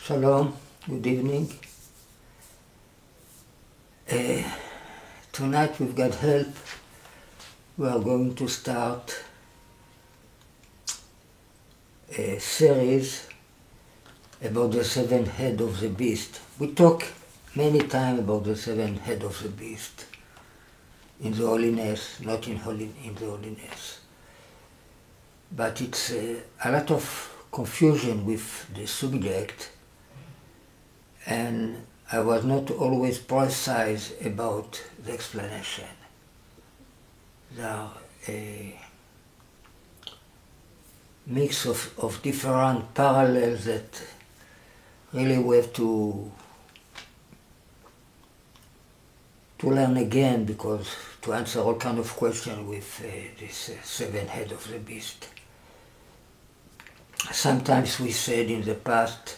Shalom, good evening. Tonight we've got help. We are going to start a series about the seven head of the beast. We talk many times about the seven head of the beast in the holiness, not in the holiness. But it's a lot of confusion with the subject, and I was not always precise about the explanation. There are a mix of different parallels that really we have to learn again, because to answer all kind of questions with this seven head of the beast. Sometimes we said in the past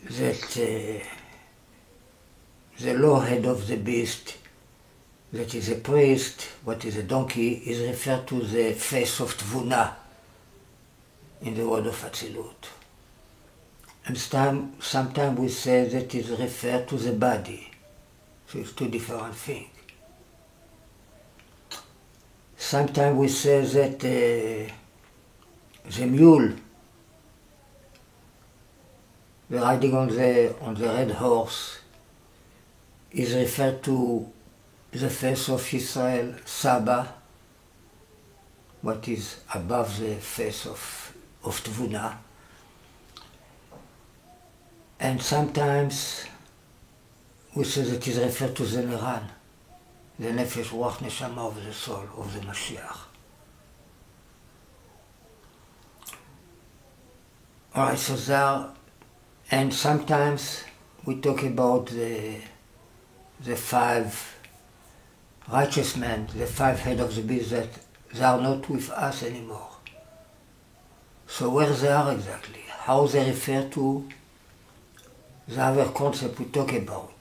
that the low head of the beast, that is a priest, what is a donkey, is referred to the face of Tvuna in the word of Atzilut. And sometimes we say that it is referred to the body. So it's two different things. Sometimes we say that the mule, the riding on the red horse, is referred to the face of Israel, Saba, what is above the face of Tvuna. And sometimes we say that it is referred to the Neran, the Nefesh Ruach Neshama of the soul, of the Mashiach. Alright, so there, and sometimes we talk about the five righteous men, the five head of the beast, that they are not with us anymore. So where they are exactly, how they refer to the other concept we talk about,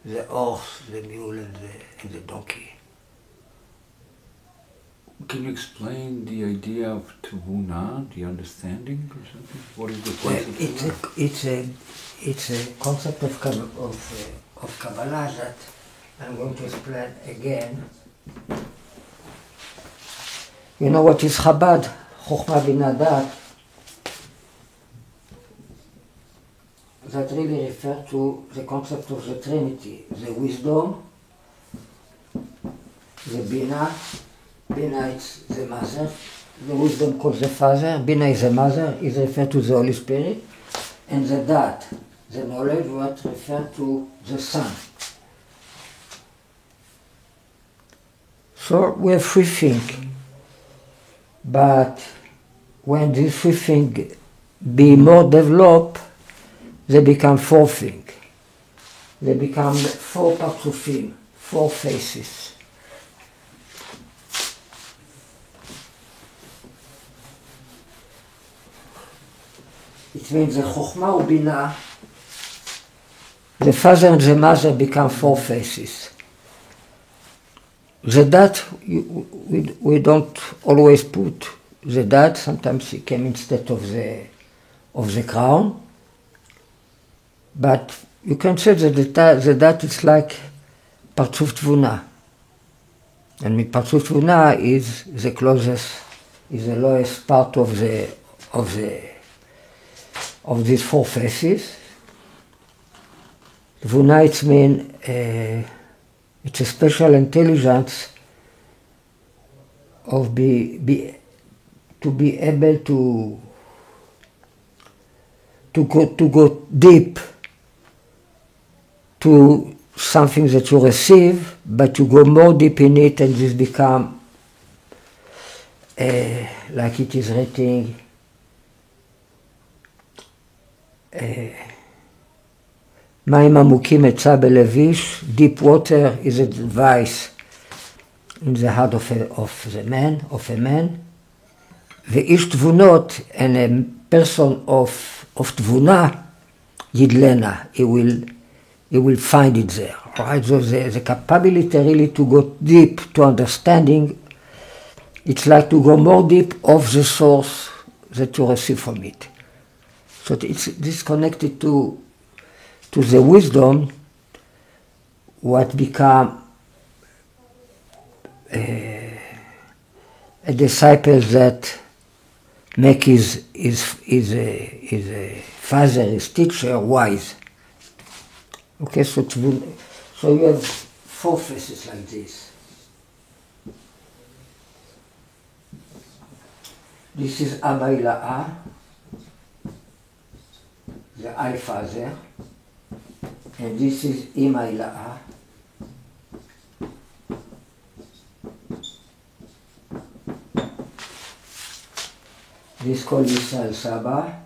the horse, the mule, and the donkey. Can you explain the idea of Tevuna, the understanding or something? What is the concept? It's a concept of Kabbalah that I'm going to explain again. You know what is Chabad? Chokhmah Bina Dat. That really refers to the concept of the Trinity, the wisdom, the Bina. Bina is the mother, the wisdom called the father, Bina is the mother, is referred to the Holy Spirit, and the Dat, the knowledge, what refers to the Son. So we have three things, but when these three things be more developed, they become four things. They become four partsufim, four faces. It means the Chokhmah Ubina, the father and the mother become four faces. The Dat, we don't always put the Dat, sometimes it came instead of the crown. But you can say that the Dat is like Partzuf Tvuna. And Partzuf Tvuna is the closest, is the lowest part of these four faces. Tvuna, it means it's a special intelligence of to be able to go deep to something that you receive, but you go more deep in it, and this become like it is written. Mayim amukim etza belevish, deep water is a device in the heart of a man. Ve'ish tvunot, and a person of tvuna, yidlena, he will find it there. Right? So the capability really to go deep to understanding, it's like to go more deep of the source that you receive from it. So it's disconnected to the wisdom, what become a disciple that make his father, his teacher, wise. Okay, so you have 4 faces like this. This is Abba Ila'a, the I Father, and this is Ima Ila'a. This called Yisrael Saba,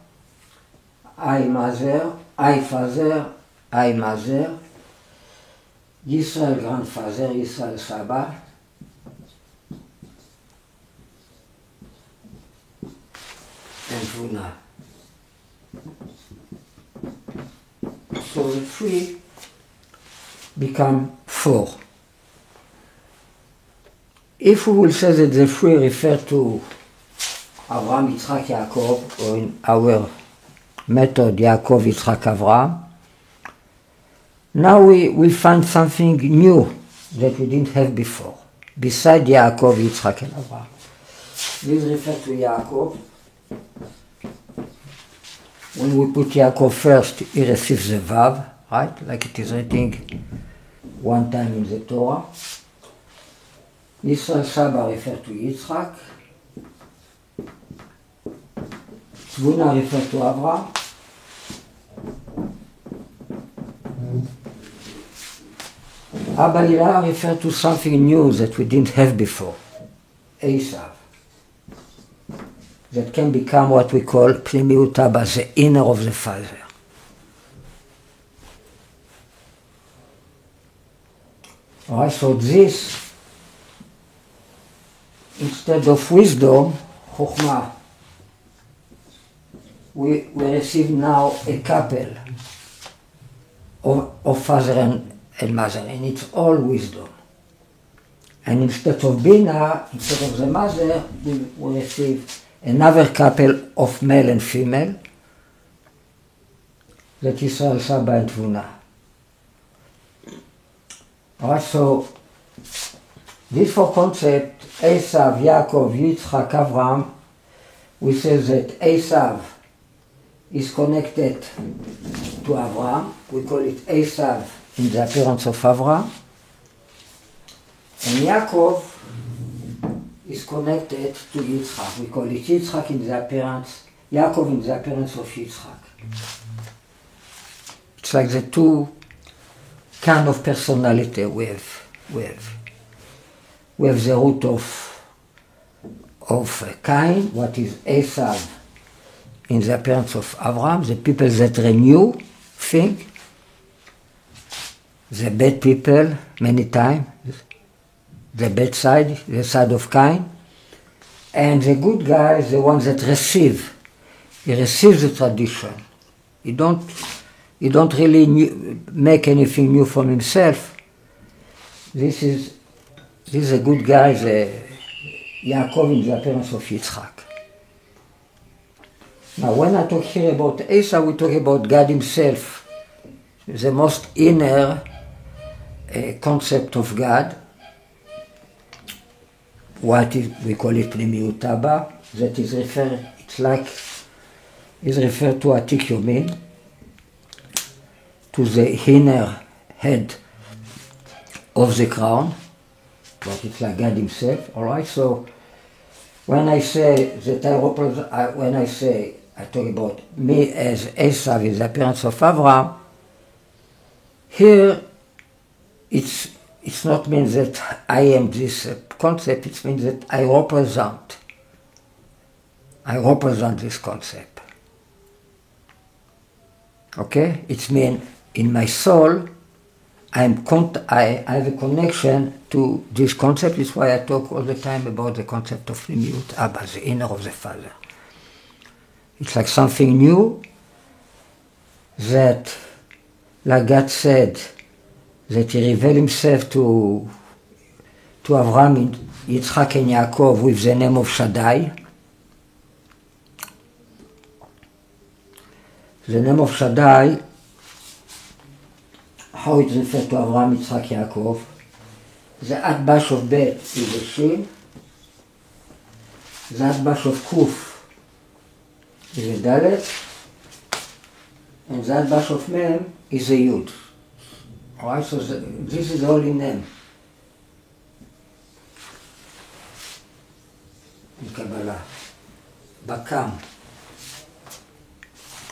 I Mother, I Father, I Mother, Yisrael Grandfather, Yisrael Saba, and Vuna. So the 3 become 4. If we will say that the 3 refer to Avraham, Yitzhak, Yaakov, or in our method, Yaakov, Yitzhak, Avraham, now we find something new that we didn't have before, beside Yaakov, Yitzhak, and Avraham. This refers to Yaakov. When we put Yaakov first, he receives the Vav, right? Like it is written one time in the Torah. Yisrael Saba refers to Yitzhak. Zvuna refers to Avraham. Abba Ila'a refers to something new that we didn't have before, Esav. That can become what we call Pnimiut Abba, the inner of the Father. Alright, so this, instead of wisdom, Chokhmah, we receive now a couple of father and mother, and it's all wisdom. And instead of Bina, instead of the mother, we receive another couple of male and female, that is Yisrael Saba and Tvuna. Alright, so these 4 concepts, Esav, Yaakov, Yitzchak, Avraham, we say that Esav is connected to Avraham. We call it Esav in the appearance of Avraham. And Yaakov is connected to Yitzchak. We call it Yitzchak in the appearance, Yaakov in the appearance of Yitzchak. It's like the 2 kind of personality we have. We have the root of Cain, what is Esav in the appearance of Avraham, the people that renew things, the bad people many times, the bad side, the side of Cain, and the good guy is the one that receive. He receives the tradition. He don't really make anything new from himself. This is a good guy, the Yaakov in the appearance of Yitzchak. Now when I talk here about Esau, we talk about God himself, the most inner concept of God. We call it Pnimiut Abba, that is referred to Atik Yomin, to the inner head of the crown, but it's like God himself, alright? So when I say that I talk about me as Esav in the appearance of Avraham, here it's not mean that I am this concept, it means that I represent this concept. Okay? It means in my soul, I have a connection to this concept. It's why I talk all the time about the concept of Pnimiut Abba, the inner of the Father. It's like something new that, like God said, that he revealed himself to Avraham, Yitzchak and Yaakov with the name of Shaddai. the name of Shaddai, how it refers to Avraham, Yitzchak, Yaakov. The Atbash of Bet is a Shin. The Atbash of Kuf is a Dalet. And the Atbash of Mem is a Yud. Alright, so this is all in name. In Kabbalah. Bakam.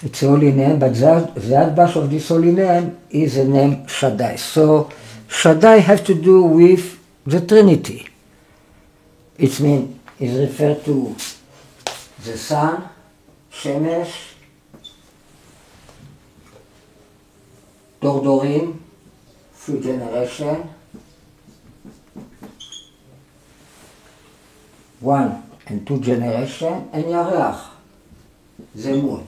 It's a holy name, but the Atbash of this holy name is the name Shaddai. So Shaddai has to do with the Trinity. It means it's referred to the sun, Shemesh, Dordorim, few generation, 1 and 2 generation, and Yarach, the moon.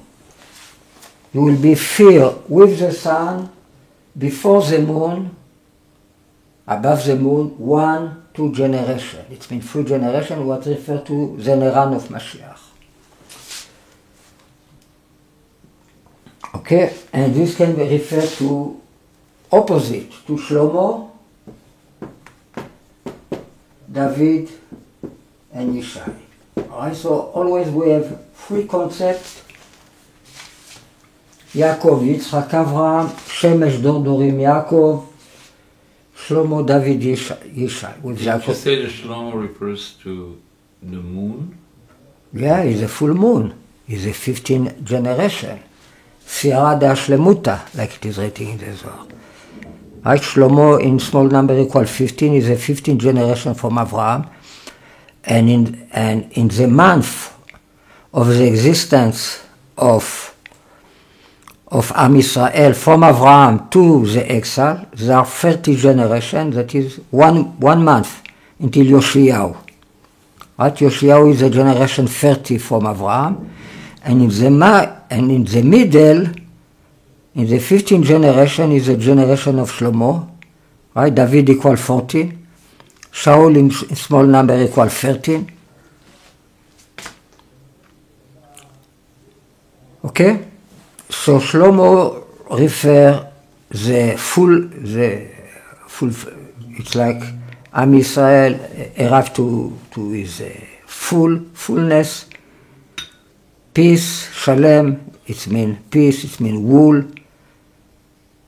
You will be filled with the sun, before the moon, above the moon, 1, 2 generation. It means few generation, what refer to the Neran of Mashiach. Okay, and this can be referred to opposite, to Shlomo, David, and Yishai. Alright, so always we have 3 concepts. Yaakov, Yitzchak, Avraham, Shemesh, Dordorim, Yaakov, Shlomo, David, Yishai. With Did you say the Shlomo refers to the moon? Yeah, it's a full moon. It's a 15th generation. Sierra de Ashlemuta, like it is written in the Zohar. Right, Shlomo in small number equal 15 is a 15th generation from Avraham. And in the month of the existence of Am Israel from Avraham to the exile, there are 30 generations, that is one month until Yoshiyahu. Right? Yoshiyahu is a generation 30 from Avraham, and in the middle, in the 15th generation is the generation of Shlomo, right? David equal 14, Shaul in small number equal 13. Okay? So Shlomo refer the full, it's like Am Israel arrived to his fullness. Peace, Shalem, it means peace, it means wool.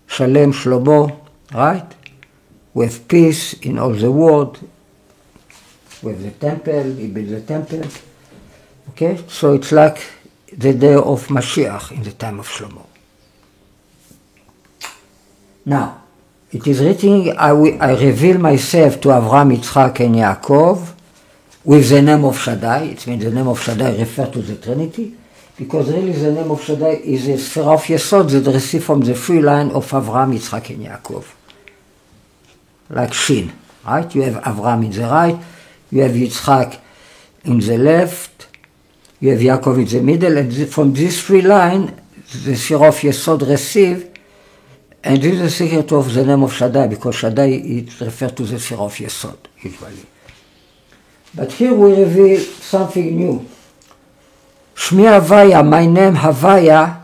Shalem, Shlomo, right? With peace in all the world. With the temple, he built the temple. Okay, so it's like the day of Mashiach in the time of Shlomo. Now, it is written, I reveal myself to Avraham, Yitzchak, and Yaakov with the name of Shaddai. It means the name of Shaddai refers to the Trinity, because really the name of Shaddai is a sphere of Yesod that received from the free line of Avraham, Yitzchak, and Yaakov. Like Shin, right? You have Avraham in the right, you have Yitzchak in the left, you have Yaakov in the middle, and from this free line, the sphere of Yesod received. And this is the secret of the name of Shaddai, because Shaddai is referred to the sphere of Yesod, usually. But here we reveal something new. Shmi Havaya, my name Havaya,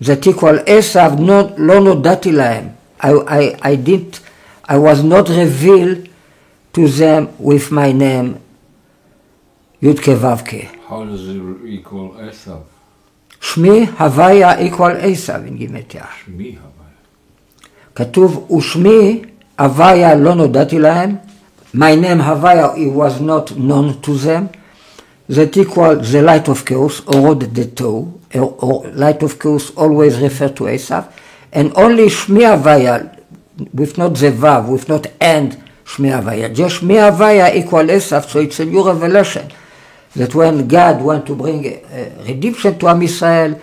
that equal Esav, lo nodati lahem. I was not revealed to them with my name Yudke Vavke. How does it equal Esav? Shmi Havaya equal Esav in Gematria. Shmi Havaya. כתוב, ושמי הוויה לא נודעתי להם, my name הוויה, it was not known to them, that equal the light of chaos, or the toe, or light of chaos always refer to Esav, and only shmi הוויה, with not the vav, with not and shmi הוויה, just shmi הוויה equal Esav, so it's a new revelation, that when God wants to bring redemption to Am Israel,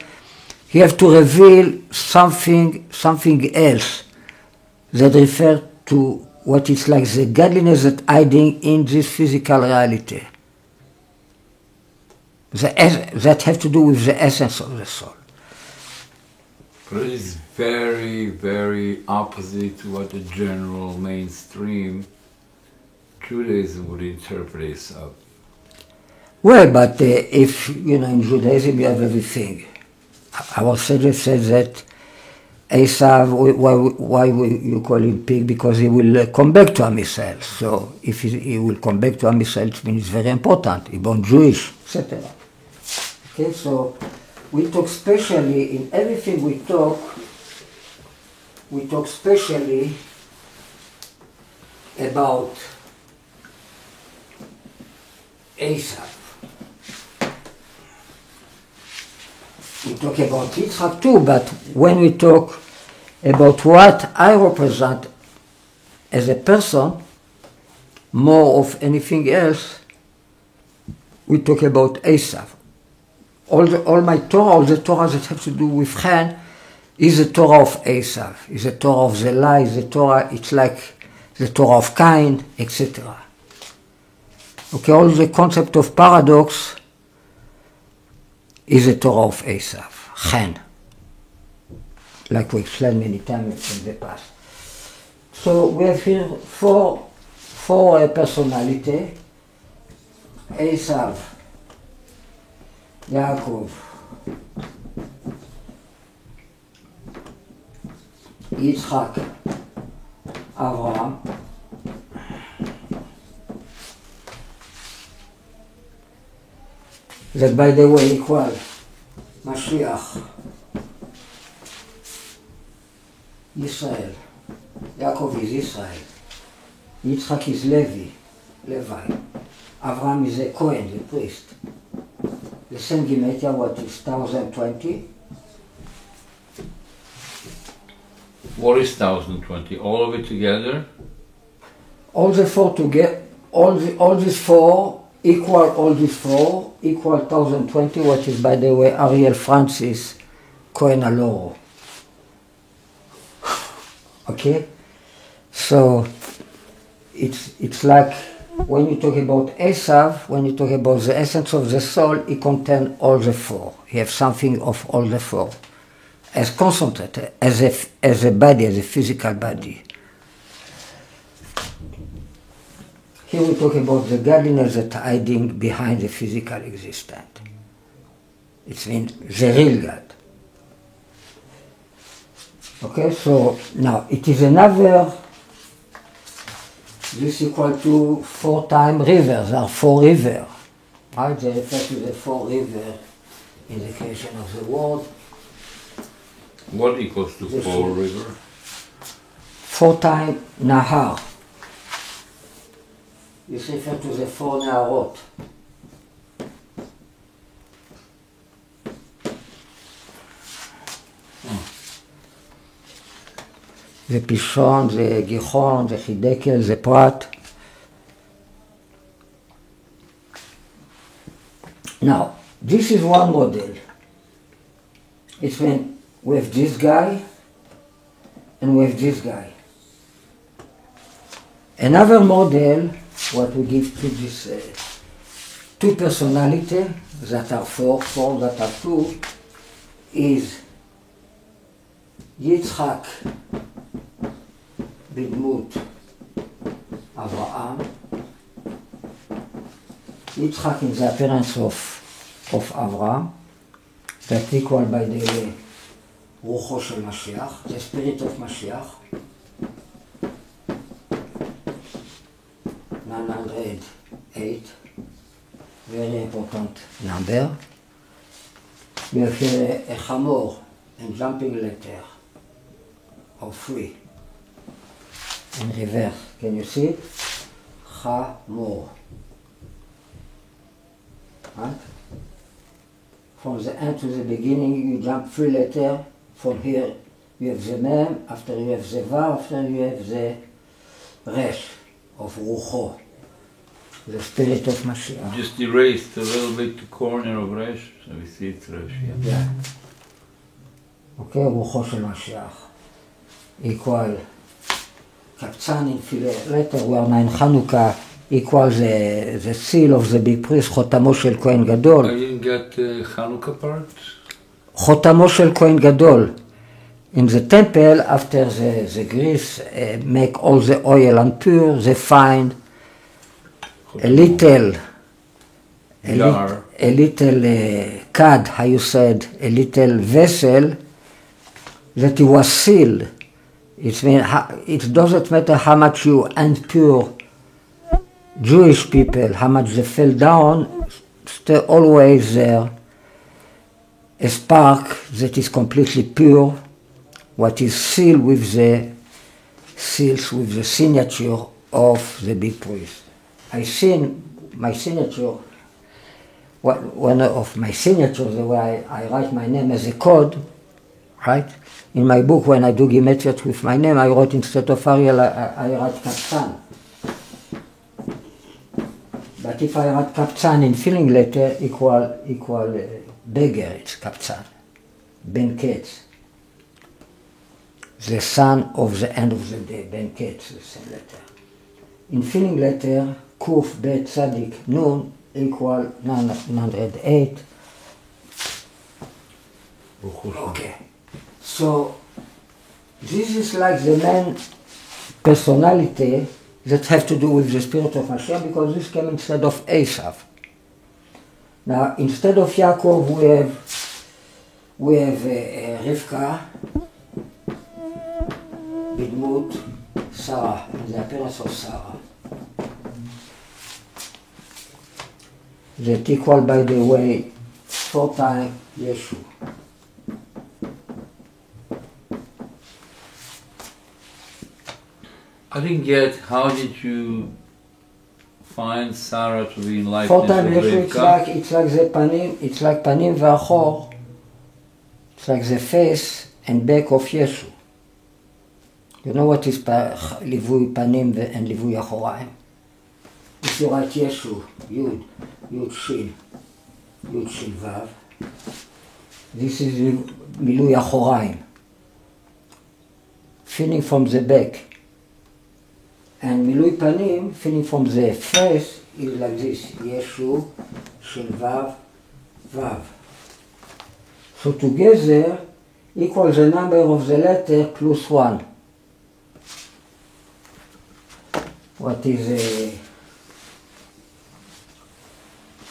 he has to reveal something else, that refer to what is like the godliness that hiding in this physical reality. That have to do with the essence of the soul. But it is very, very opposite to what the general mainstream Judaism would interpret Esav. Well, but if, in Judaism you have everything. our sage said that Esav, why you call him pig? Because he will come back to Am Yisrael. So if he will come back to Am Yisrael, it means it's very important. He born Jewish, etc. Okay, so we talk specially in everything we talk specially about Esav. We talk about Yitzchak too, but when we talk about what I represent as a person, more of anything else, we talk about Esav. All my Torah, all the Torah that have to do with Chen, is the Torah of Esav, is the Torah of Zelah, is the Torah, it's like the Torah of Cain, etc. Okay, all the concept of paradox is the Torah of Esav, Chen, like we explained many times in the past. So we have here four personality: Esav, Yaakov, Yitzchak, Avraham, that by the way equal Mashiach, Israel. Yaakov is Israel. Yitzchak is Levi. Avraham is a Kohen, the priest. The same gematria, what is 1020? What is 1020? All of it together? All the four together, all these four equal 1020, which is, by the way, Ariel Francis Cohen Aloro. Okay? So it's like when you talk about Esav, when you talk about the essence of the soul, it contains all the four. You have something of all the four, as concentrated, as a body, as a physical body. Here we talk about the godliness that hiding behind the physical existence. It means the real God. Okay, so now it is another, this equal to 4 times rivers, there are 4 rivers. Right? They refer to the 4 rivers in the creation of the world. What equals to 4 rivers? 4 times Nahar. This refers to the 4 Naharot. The Pishon, the Gichon, the Hidekel, the Prat. Now, this is one model. It's when we have this guy and we have this guy. Another model, what we give to this 2 personalities that are 4 that are 2, is Yitzchak בדמות אברהם. Yitzchak in the appearance of Avraham, that equal, by the way, רוחו של משיח, the spirit of Mashiach. 908, very important number. We have here a chamor and jumping letter of 3. In reverse, can you see it? Chamor. Right? From the end to the beginning, you jump 3 letters. From here, you have the mem, after you have the vav, after you have the resh of rucho, the spirit of Mashiach. Just erased a little bit the corner of resh, so we see it's resh. Yeah. Okay, rucho של Mashiach equal קבצן in letter where 9 Chanukah equal the seal of the big priest, חותמו של כהן גדול. I didn't get the Chanukah part. חותמו של כהן גדול. In the temple, after the grease make all the oil impure, they find a little a little cad, how you said, a little vessel that it was sealed. It doesn't matter how much you impure Jewish people, how much they fell down, still always there a spark that is completely pure, what is sealed with the seals with the signature of the big priest. I seen my signature, one of my signatures, the way I write my name as a code, right? In my book, when I do gematria with my name, I wrote instead of Ariel, I write Kapsan. But if I write Kapsan in filling letter, equal beggar, it's Kapsan. Ben Ketz. The son of the end of the day, Ben Ketz, the same letter. In filling letter, Kuf Bet Tzadik Nun equal 908. Okay. So this is like the main personality that have to do with the spirit of Hashem, because this came instead of Esav. Now, instead of Yaakov, we have Rivka, Bidmut, Sarah, in the appearance of Sarah. That equal, by the way, 4 times Yeshu. I didn't get, how did you find Sarah to be in 4 likeness times of Yeshu, Rivka? it's like the panim, it's like panim v'achor. It's like the face and back of Yeshu. You know what is livui panim and livui achoraim? If you write Yeshu, Yud Shil Vav, this is milui achoraim, feeling from the back. And milui panim, feeling from the face, is like this, Yeshu, Shil Vav, Vav. So together equals the number of the letter plus 1. What is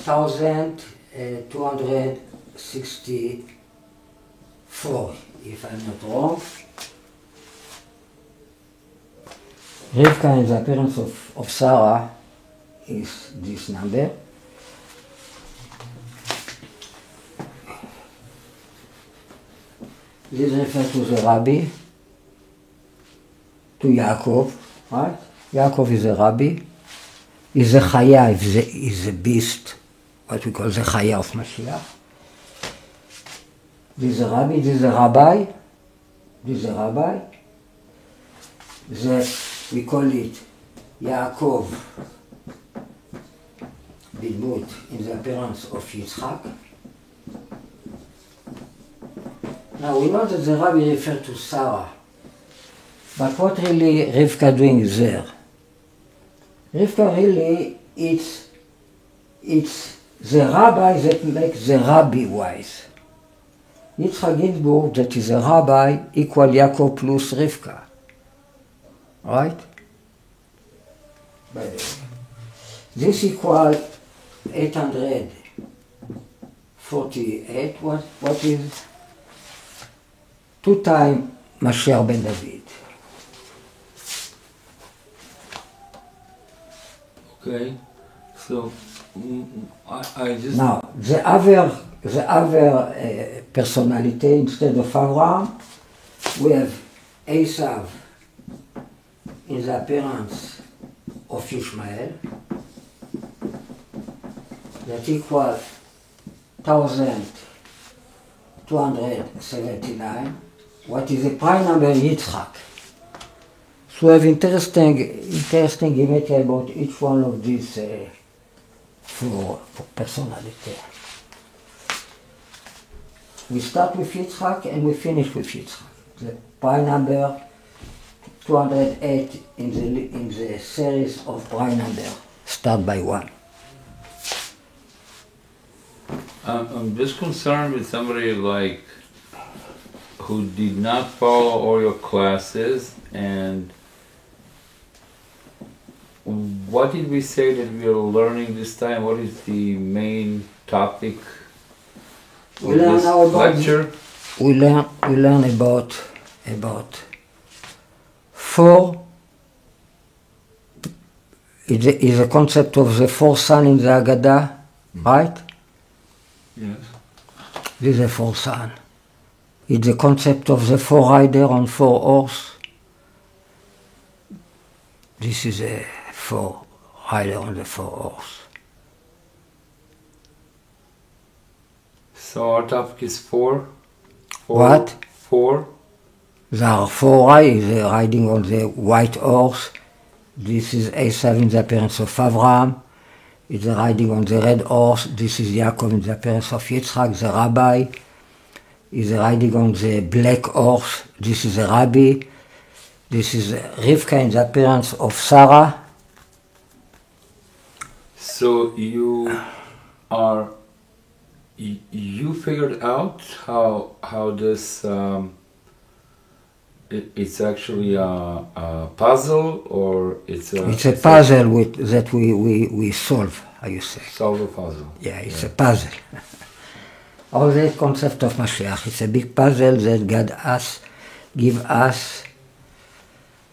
1264, if I'm not wrong. Rivka, in the appearance of Sarah, is this number. This refers to the Rabbi, to Yaakov, right? Yaakov is a Rabbi, is a Chaya, is a beast, what we call the Chaya of Mashiach. This is a Rabbi, this is a Rabbi, this is a Rabbi. We call it Yaakov Bidmut, in the appearance of Yitzchak. Now we know that the Rabbi referred to Sarah, but what really Rivka doing there? Rivka really, it's the rabbi that makes the rabbi wise. Yitzchak Ginsburg, that is a rabbi, equal Yaakov plus Rivka. Right? By the way. This equal 848. What is 2 times Mashiach ben David. Okay, so I just... Now, the other personality, instead of Abraham, we have Esav in the appearance of Ishmael, that equal 1279, what is the prime number Yitzchak. So we have interesting gematria about each one of these for personality. We start with Yitzchak and we finish with Yitzchak. The prime number 208 in the series of prime number. Start by 1. I'm just concerned with somebody like who did not follow all your classes, and what did we say that we are learning this time? What is the main topic We of learn this now about lecture? we learn about four. Is a concept of the four sun in the Haggadah, right? Yes. This is the four sun. It's the concept of the four rider on four horse. This is a four rider on the four horse. So our topic is four. What? Four. There are four riders riding on the white horse. This is Esav in the appearance of Avraham. It's riding on the red horse. This is Yaakov in the appearance of Yitzchak, the rabbi. He's riding on the black horse. This is the rabbi. This is Rivka in the appearance of Sarah. So you figured out how this it's actually a puzzle, or it's a puzzle that we solve, how you say. Solve a puzzle. Yeah, it's a puzzle. All the concept of Mashiach, it's a big puzzle that God give us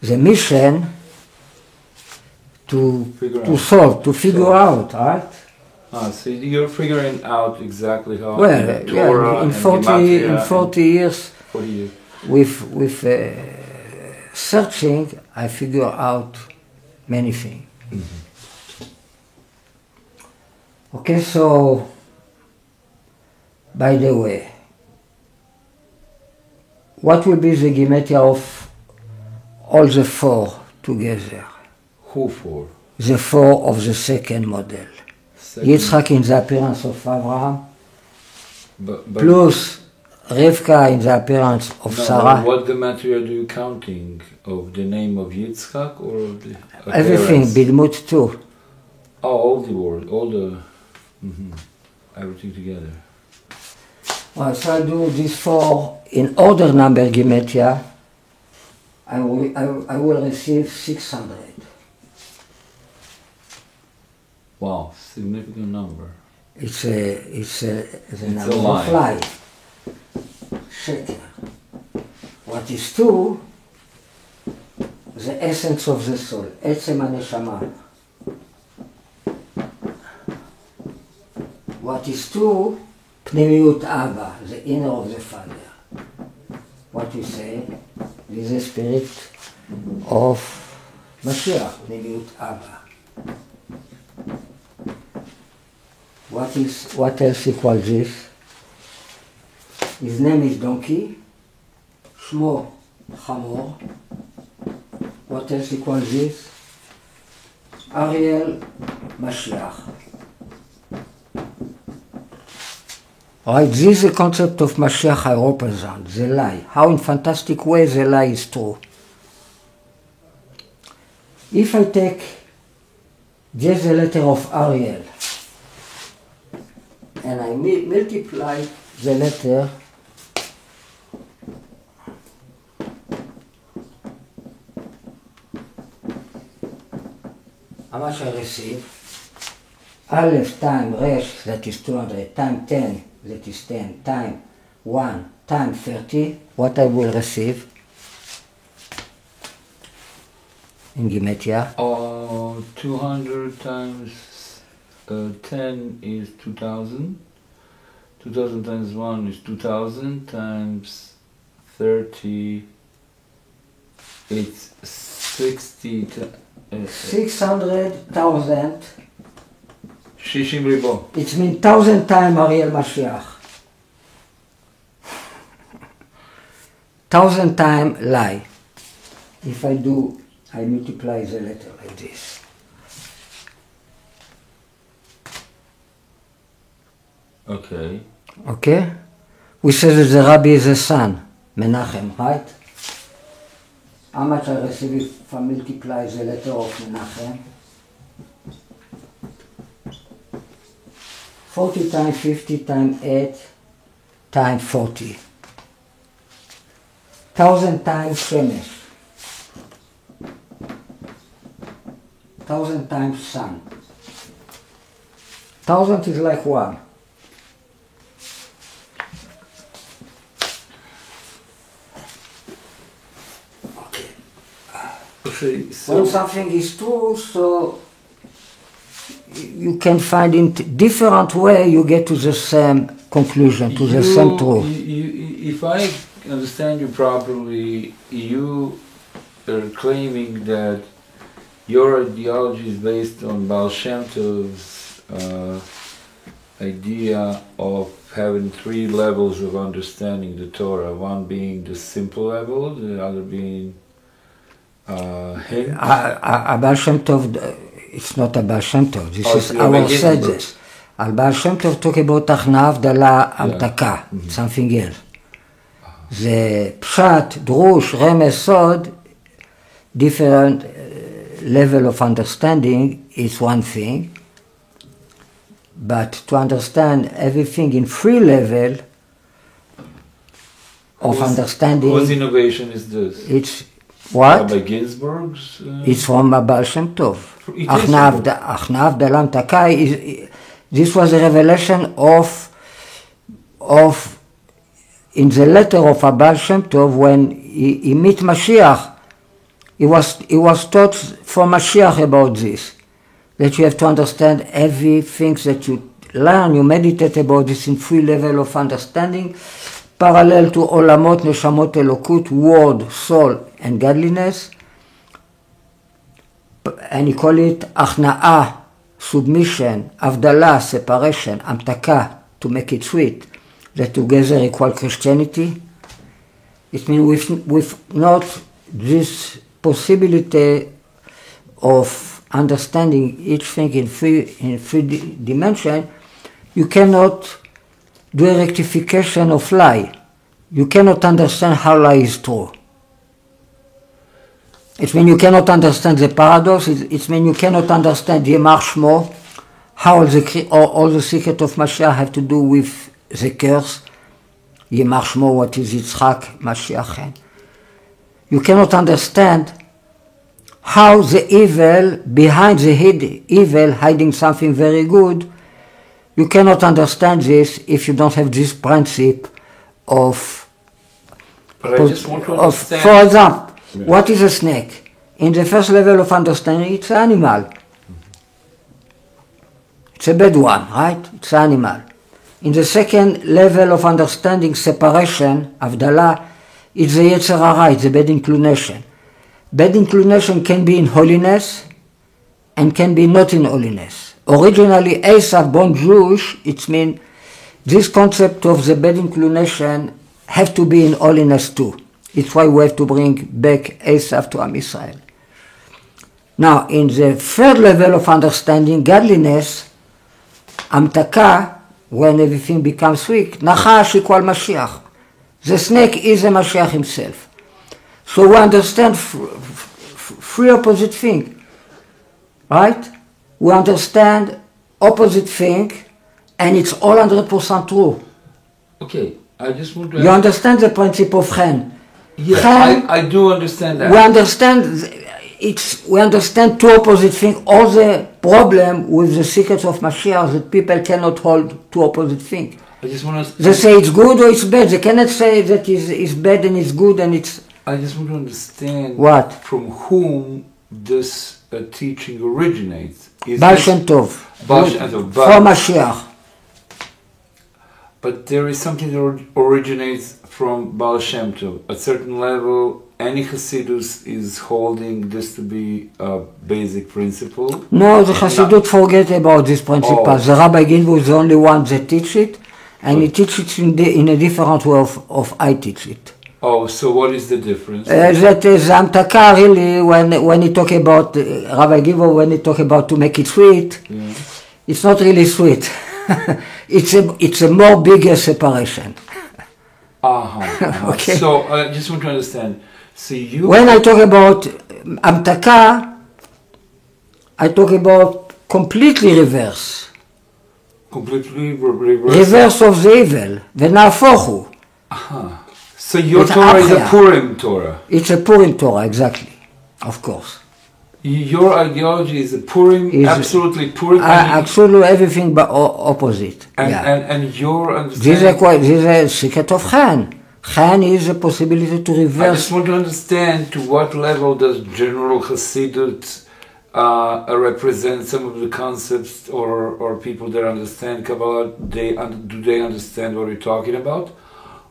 the mission to solve, to figure out, right? So you're figuring out exactly how. Well, Torah in and 40 years, 40 years. with searching, I figure out many things. Mm-hmm. Okay, so, by the way, what will be the gematria of all the four together? Who for? The four of the second model. Yitzchak in the appearance of Abraham, but plus Rivka in the appearance of Sarah. What gematria are you counting? Of the name of Yitzchak or of the Everything, appearance? Bilmut too. Oh, all the word, all the everything together. Well, so I do these four in order number gematria. I will receive 600. Wow, significant number. It's the number a of life. Sheker. What is two? The essence of the soul. Etzem HaNeshama. What is two? Pnimiut Abba, the inner of the Father. What we say is the spirit of Mashiach, Pnimiut Abba. What else equals this? His name is Donkey. Shmo Chamor. What else equals this? Ariel Mashiach. Right, this is the concept of Mashiach I represent, the lie. How in fantastic way the lie is true. If I take just the letter of Ariel and I multiply the letter how much I receive? Aleph times Resh, that is 200, times 10, that is 10, times 1, times 30, what I will receive in gematria? 200 times 10 is 2000. 2000 times 1 is 2000 times 30. It's 60. 600,000. 60 ריבו. It means 1,000 times Ariel Mashiach. 1,000 times lie. If I multiply the letter like this. Okay. Okay? We say that the Rabbi is a son, Menachem, right? How much I receive if I multiply the letter of Menachem? 40 times 50 times 8 times 40. 1,000 times Shemesh. 1,000 times sun. 1,000 is like 1. Okay, When something is true, so you can find in different way you get to the same conclusion, to the same truth. If I understand you properly, you are claiming that your ideology is based on Baal Shem Tov's idea of having three levels of understanding the Torah, one being the simple level, the other being hint. Baal Shem Tov, it's not a Baal Shem Tov, this is it's our Rabbi sages. Baal Shem Tov talk about Achna, Havdalah, Amtaka, something else. The Pshat, Drush, Remez, Sod, different level of understanding is one thing, but to understand everything in three level of understanding. Whose innovation is this? It's what? Rabbi Ginsburg's? It's from Baal Shem Tov. It is Achna, Havdalah, Amtaka, this was a revelation of in the letter of Baal Shem Tov when he meet Mashiach. He was taught from Mashiach about this, that you have to understand everything that you learn, you meditate about this in three level of understanding, parallel to Olamot, Neshamot, Elokut, word, soul, and godliness. And he call it Achna'ah, submission, Havdalah, separation, Amtaka, to make it sweet, that together equal Christianity. It means with not this possibility of understanding each thing in three dimensions, you cannot do a rectification of lie. You cannot understand how lie is true. It means you cannot understand the paradox. It means you cannot understand the Yemar Shmo, how all the secret of Mashiach have to do with the curse. Yemar Shmo, what is Yitzchak, Mashiach. You cannot understand how the evil, behind the evil, hiding something very good. You cannot understand this if you don't have this principle of... But I just want to understand... For example, what is a snake? In the first level of understanding, it's an animal. It's a bad one, right? It's an animal. In the second level of understanding, separation, Havdalah, it's the Yetzer Hara, it's a bad inclination. Bad inclination can be in holiness and can be not in holiness. Originally, Esav, born Jewish, it means this concept of the bad inclination have to be in holiness too. It's why we have to bring back Esav to Am Yisrael. Now, in the third level of understanding, godliness, Amtaka, when everything becomes weak, Nachash equal Mashiach. The snake is a Mashiach himself. So we understand three opposite things, right? We understand opposite thing, and it's all 100% true. Okay, I just want to... You understand the principle of Chen? Yes, Chen, I do understand that. We understand two opposite things. All the problem with the secrets of Mashiach that people cannot hold two opposite things. I just want to... They say it's good or it's bad. They cannot say that it's bad and it's good and it's... I just want to understand what? From whom this teaching originates. Baal Shem Tov. From Mashiach. But there is something that originates from Baal Shem Tov. At a certain level, any Hasidus is holding this to be a basic principle. No, the Hasidut forget about this principle. Oh. The Rabbi Ginsburg is the only one that teach it, and he teaches it in a different way of I teach it. Oh, so what is the difference? That is Amtaka really, when he talk about, Rabbi Ginsburg, when he talk about to make it sweet, it's not really sweet. It's a more bigger separation. Okay. So I just want to understand. So when I talk about Amtaka, I talk about completely reverse. Completely reverse? Reverse of the evil, v'na'afochu. So your Torah is a Purim Torah? It's a Purim Torah, exactly, of course. Your ideology is a Purim, absolutely Purim? Absolutely everything but opposite. And your understanding... This is a secret of Chen. Chen is a possibility to I reverse. just want to understand to what level does general Hasidut represent some of the concepts, or people that understand Kabbalah, do they understand what we're talking about?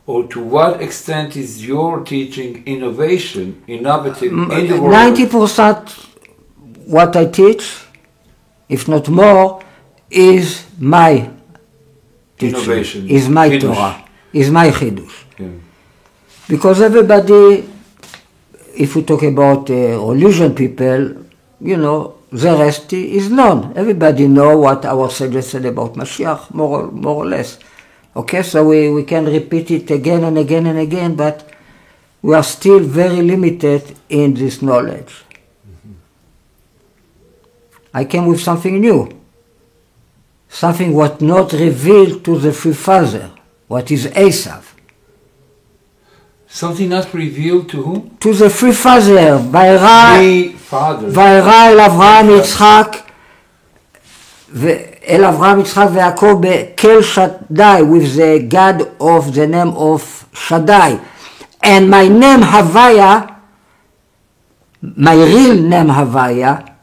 Or to what extent is your teaching innovative in the world? 90% what I teach, if not more, is my teaching, Innovation, is my Chidush. Torah, is my Chidush. Yeah. Because everybody, if we talk about religion people, you know, the rest is known. Everybody know what our sages said about Mashiach, more or less. Okay, so we can repeat it again and again and again, but we are still very limited in this knowledge. Mm-hmm. I came with something new. Something what not revealed to the Free Father, what is Esav. Something not revealed to whom? To the Free Father, וירא אל אברהם יצחק אל אברהם יצחק ויעקב בכל שדי, with the God of the name of Shaddai. And my name Havaya, my real name Havaya,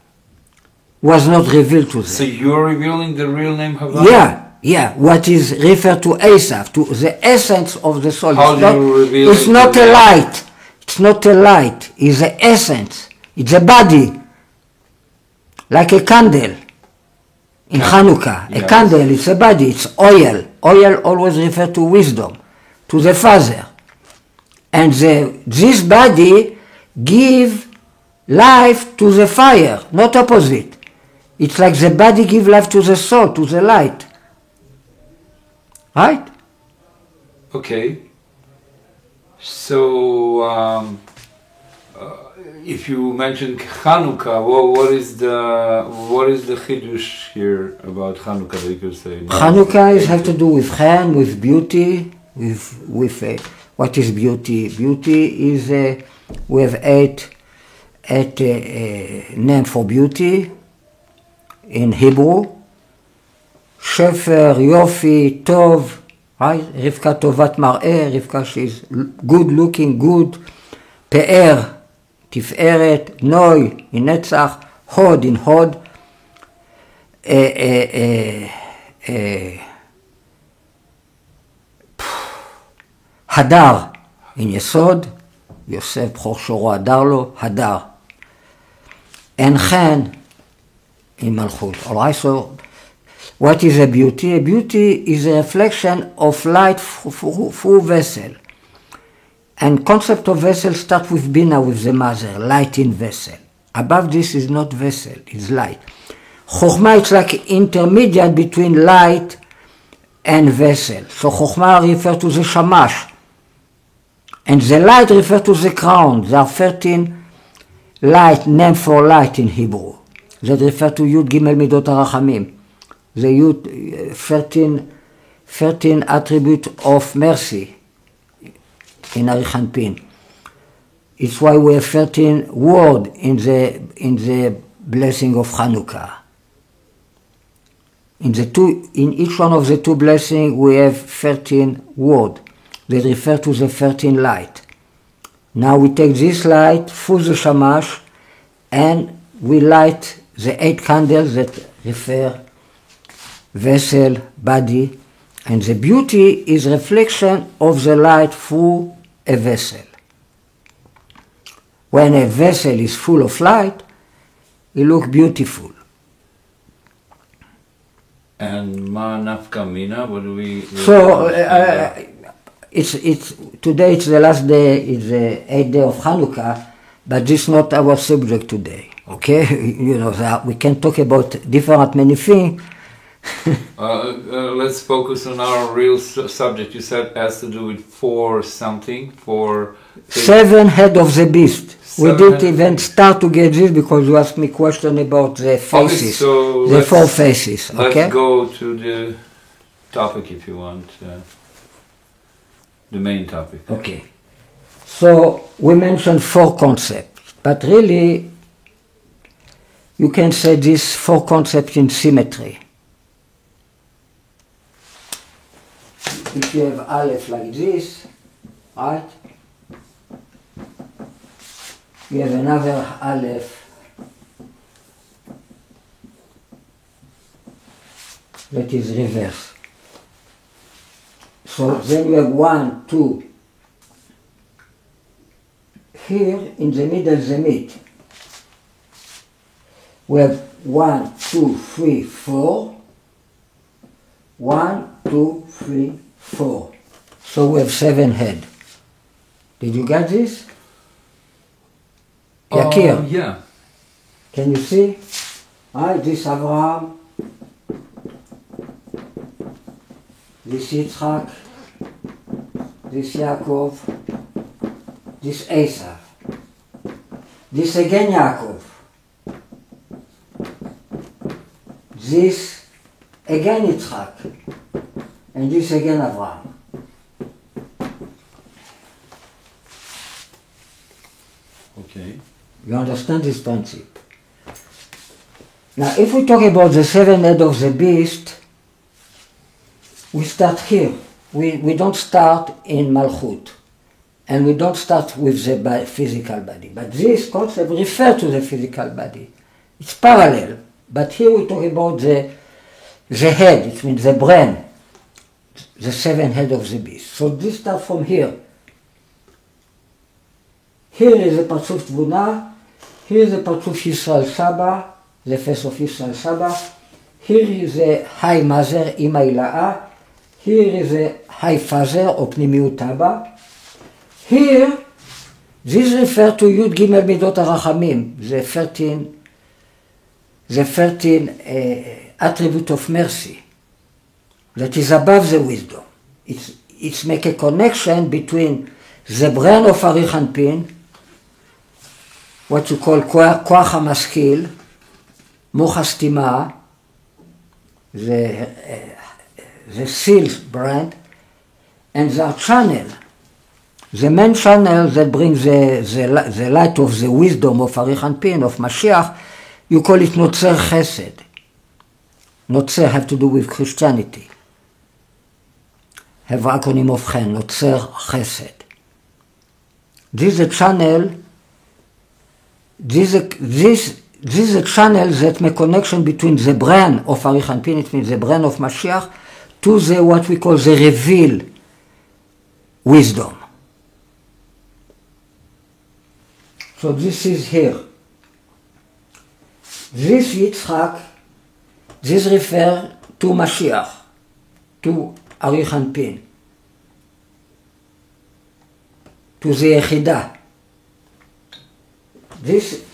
was not revealed to them. So you're revealing the real name Havaya? Yeah, what is referred to Esav, to the essence of the soul. How do you reveal it? It's not a light. It's not a light. It's the essence. It's a body. Like a candle. In Hanukkah, yes. A candle, it's a body, it's oil. Oil always refers to wisdom, to the Father. And this body give life to the fire, not opposite. It's like the body give life to the soul, to the light. Right? Okay. So, if you mentioned Hanukkah, what is the chidush here about Hanukkah that you could say? Hanukkah have to do with Chen, with beauty, with what is beauty? Beauty is we have eight name for beauty in Hebrew. Shefer, Yofi, Tov, right? Rivka Tovat Mar'eh, Rivka she's good looking, good. Pe'er, Tiferet, Noi in Netzach, Hod in Hod, Hadar in Yesod, Yosef Bchor Shoro Hadar lo, Hadar. And Chen in Malchut. All right, so what is a beauty? A beauty is a reflection of light through vessel. And concept of vessel start with Bina, with the mother, light in vessel. Above this is not vessel, it's light. Chokhmah is like intermediate between light and vessel. So Chokhmah refers to the Shamash. And the light refers to the crown. There are 13 light, name for light in Hebrew. That refer to Yud Gimel Midot HaRachamim. The Yud, 13 attribute of mercy in Arich Anpin. It's why we have 13 words in the blessing of Hanukkah. In each one of the two blessings we have 13 words that refer to the 13 light. Now we take this light through the Shamash and we light the 8 candles that refer vessel, body, and the beauty is reflection of the light through a vessel. When a vessel is full of light, it looks beautiful. And ma nafka mina, what do we? So it's today. It's the last day. It's the 8th day of Hanukkah, but this is not our subject today. Okay, you know we can talk about different many things. Let's focus on our real subject. You said it has to do with 4 something, 4... 7 head of the beast. We didn't even start to get this because you asked me question about the faces, okay, so the 4 faces. Okay? Let's go to the topic if you want, the main topic. Okay. So we mentioned 4 concepts, but really you can say these 4 concepts in symmetry. If you have Aleph like this, right? We have another Aleph that is reverse. So then you have 1, 2. Here in the middle, the mid. We have 1, 2, 3, 4. 1, 2, 3, 4. So we have 7 head. Did you get this? Yakir. Yeah. Can you see? This Abraham, this Yitzchak, this Yaakov, this Esav, this again Yaakov, this again Yitzchak, and this again Abraham. Okay. You understand this principle? Now, if we talk about the 7 head of the beast, we start here. We don't start in Malchut. And we don't start with the physical body. But this concept refers to the physical body. It's parallel. But here we talk about the head, it means the brain, the 7 head of the beast. So this starts from here. Here is the Partzuf Tvuna. Here is the Partzuf Yisrael Saba, the face of Yisrael Saba. Here is the High Mother, Ima Ila'a. Here is the High Father, or Pnimiut Abba. Here, this refers to Yud Gimel Midot HaRachamim, the 13 attribute of mercy that is above the wisdom. It's make a connection between the brain of Arich Anpin, what you call Koach HaMaskil, Moch HaStima, the seal brain, and the channel, the main channel that brings the light of the wisdom of Arich Anpin, of Mashiach. You call it Notzer Chesed. Notzer have to do with Christianity. Have acronym of Chen, Notzer Chesed. This is a channel. This is a channel that make connection between the brain of Arich Anpin, it means the brain of Mashiach, to the what we call the reveal wisdom. So this is here. This Yitzchak, this refers to Mashiach, to Arich Anpin, to the Yechidah. This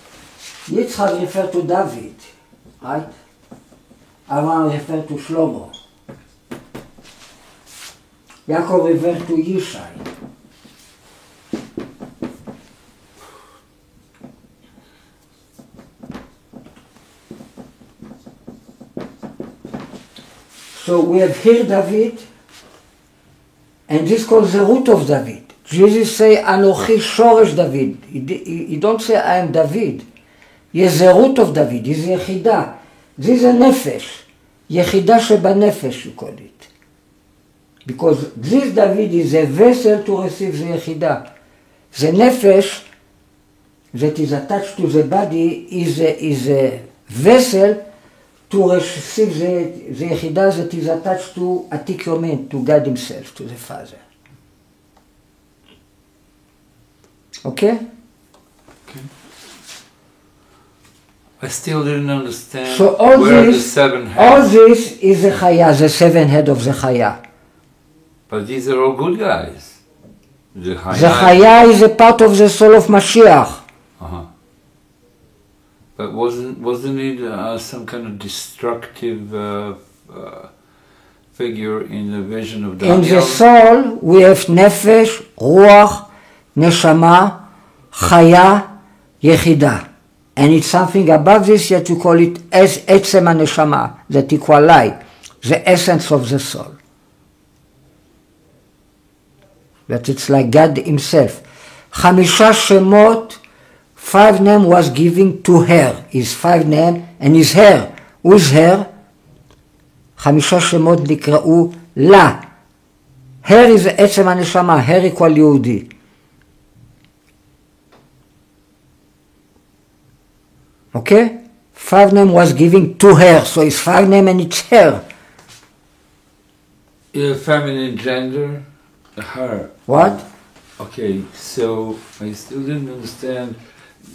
Yitzchak refers to David, right? Abraham refers to Shlomo. Yaakov refers to Yishai. So we have here David, and this is called the root of David. Jesus say, Anochi Shoresh David. He don't say, I am David. He is the root of David. He is Yechidah. This is a nefesh. Yechidah sheba nefesh, you call it. Because this David is a vessel to receive the Yechidah. The nefesh that is attached to the body is a vessel to receive the Yechidah that is attached to Atik Yomin, to God himself, to the Father. Okay? Okay. I still didn't understand So all where this, the 7 heads. all this is the Chaya, the 7 head of the Chaya. But these are all good guys. The The Chaya is a part of the soul of Mashiach. Uh-huh. But wasn't it some kind of destructive figure in the vision of Daniel? In the soul, we have Nefesh, Ruach, Neshama, Chaya, Yechidah. And it's something above this, yet you call it Etzem HaNeshama, that equalize, the essence of the soul. That it's like God himself. Chamisha Shemot, 5 names was given to her. His 5 names, and his her. Who is her? 5 שמות נקראו לה. הר זה עצם הנשמה, הר equal יהודי. Okay? Five name was giving to her, so it's five name and it's her. Feminine gender, her. What? Okay, so I still didn't understand.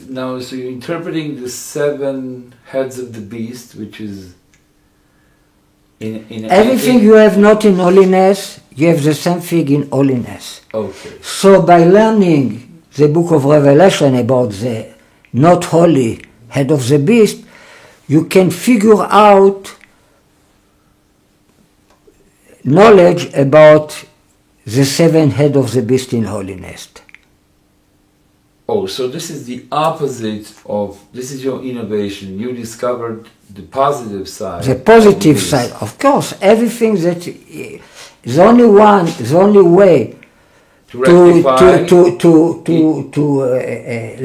Now, so you're interpreting the 7 heads of the beast, which is in everything you have not in holiness, you have the same thing in holiness. Okay. So by learning the book of Revelation about the not holy head of the beast, you can figure out knowledge about the 7 head of the beast in holiness. Oh, so this is the opposite of, this is your innovation. You discovered the positive side. The positive side, of course. Everything that the only way to rectify,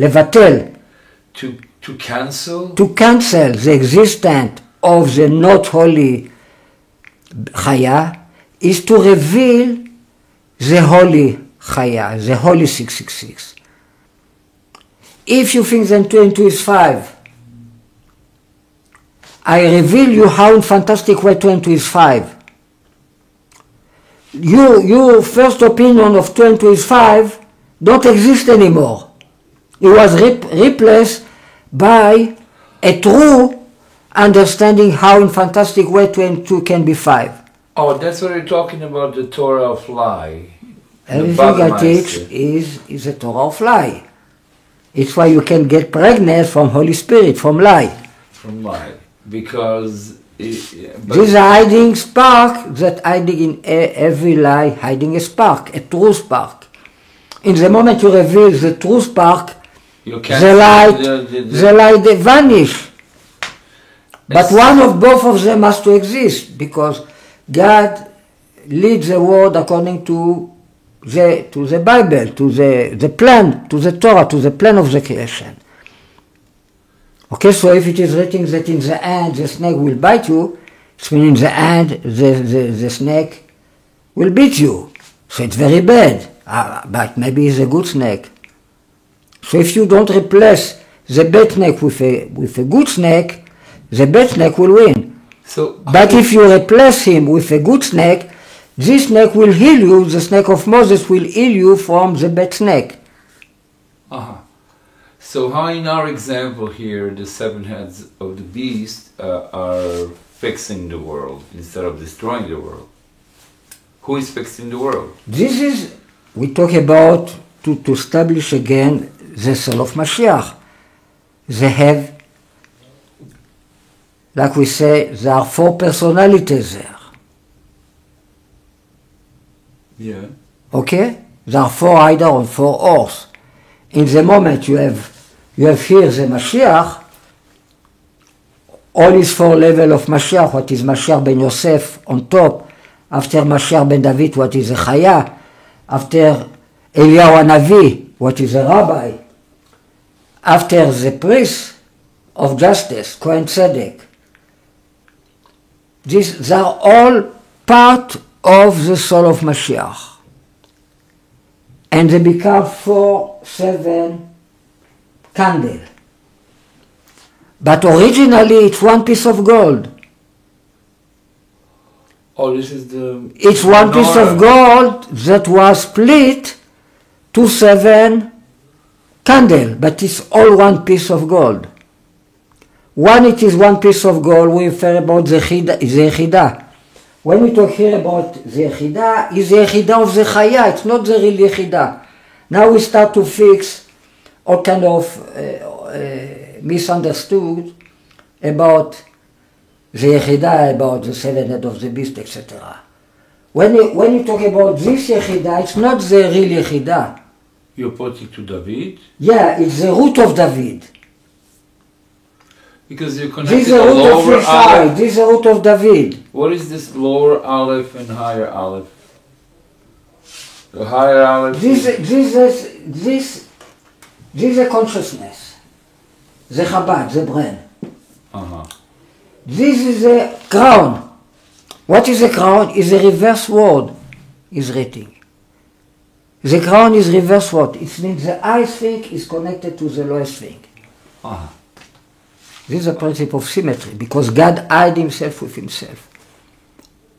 levatel, to cancel the existence of the not holy Chaya is to reveal the holy Chaya, the holy 666. If you think that 2 and 2 is 5, I reveal you how in fantastic way 2 and 2 is 5. Your first opinion of 2 and 2 is 5 don't exist anymore. It was replaced by a true understanding how in fantastic way 2 and 2 can be 5. Oh, that's what you're talking about, the Torah of lie. Everything I teach is a Torah of lie. It's why you can get pregnant from Holy Spirit, from lie. From lie. Because this is a hiding spark that hiding in every lie, hiding a spark, a true spark. In the moment you reveal the true spark, the light they vanish. But one of both of them has to exist, because God leads the world according to the Bible, to the plan, to the Torah, to the plan of the creation. Okay, so if it is written that in the end the snake will bite you, it means in the end the snake will beat you. So it's very bad, but maybe it's a good snake. So if you don't replace the bad snake with a good snake, the bad snake will win. But if you replace him with a good snake, this snake will heal you, the snake of Moses will heal you from the bad snake. So how in our example here, the 7 heads of the beast are fixing the world instead of destroying the world? Who is fixing the world? This is, we talk about to establish again the soul of Mashiach. They have, like we say, there are 4 personalities there. Yeah. Okay? There are 4 rider on 4 horse. In the moment you have here the Mashiach, all is 4 level of Mashiach, what is Mashiach ben Yosef on top, after Mashiach ben David, what is a Chaya, after Eliyahu Hanavi, what is a rabbi, after the priest of justice, Kohen Tzedek. These are all part of the soul of Mashiach. And they become 4, 7 candle. But originally it's 1 piece of gold. Oh, this is the... It's 1 piece of gold that was split to 7 candle, but it's all 1 piece of gold. When it is 1 piece of gold, we refer about the Yechidah. When we talk here about the Yechidah, it's the Yechidah of the Chaya, it's not the real Yechidah. Now we start to fix all kind of misunderstood about the Yechidah, about the 7 head of the beast, etc. When you talk about this Yechidah, it's not the real Yechidah. You're pointing to David? Yeah, it's the root of David. Because you connected this is the root of Aleph. This is the root of David. What is this lower Aleph and higher Aleph? The higher Aleph. This is a consciousness. The Chabad, the brain. This is a crown. What is a crown? Is a reverse word. is reading. The crown is reverse what? It means the highest thing is connected to the lowest thing. Uh-huh. This is a principle of symmetry, because God hides himself with himself.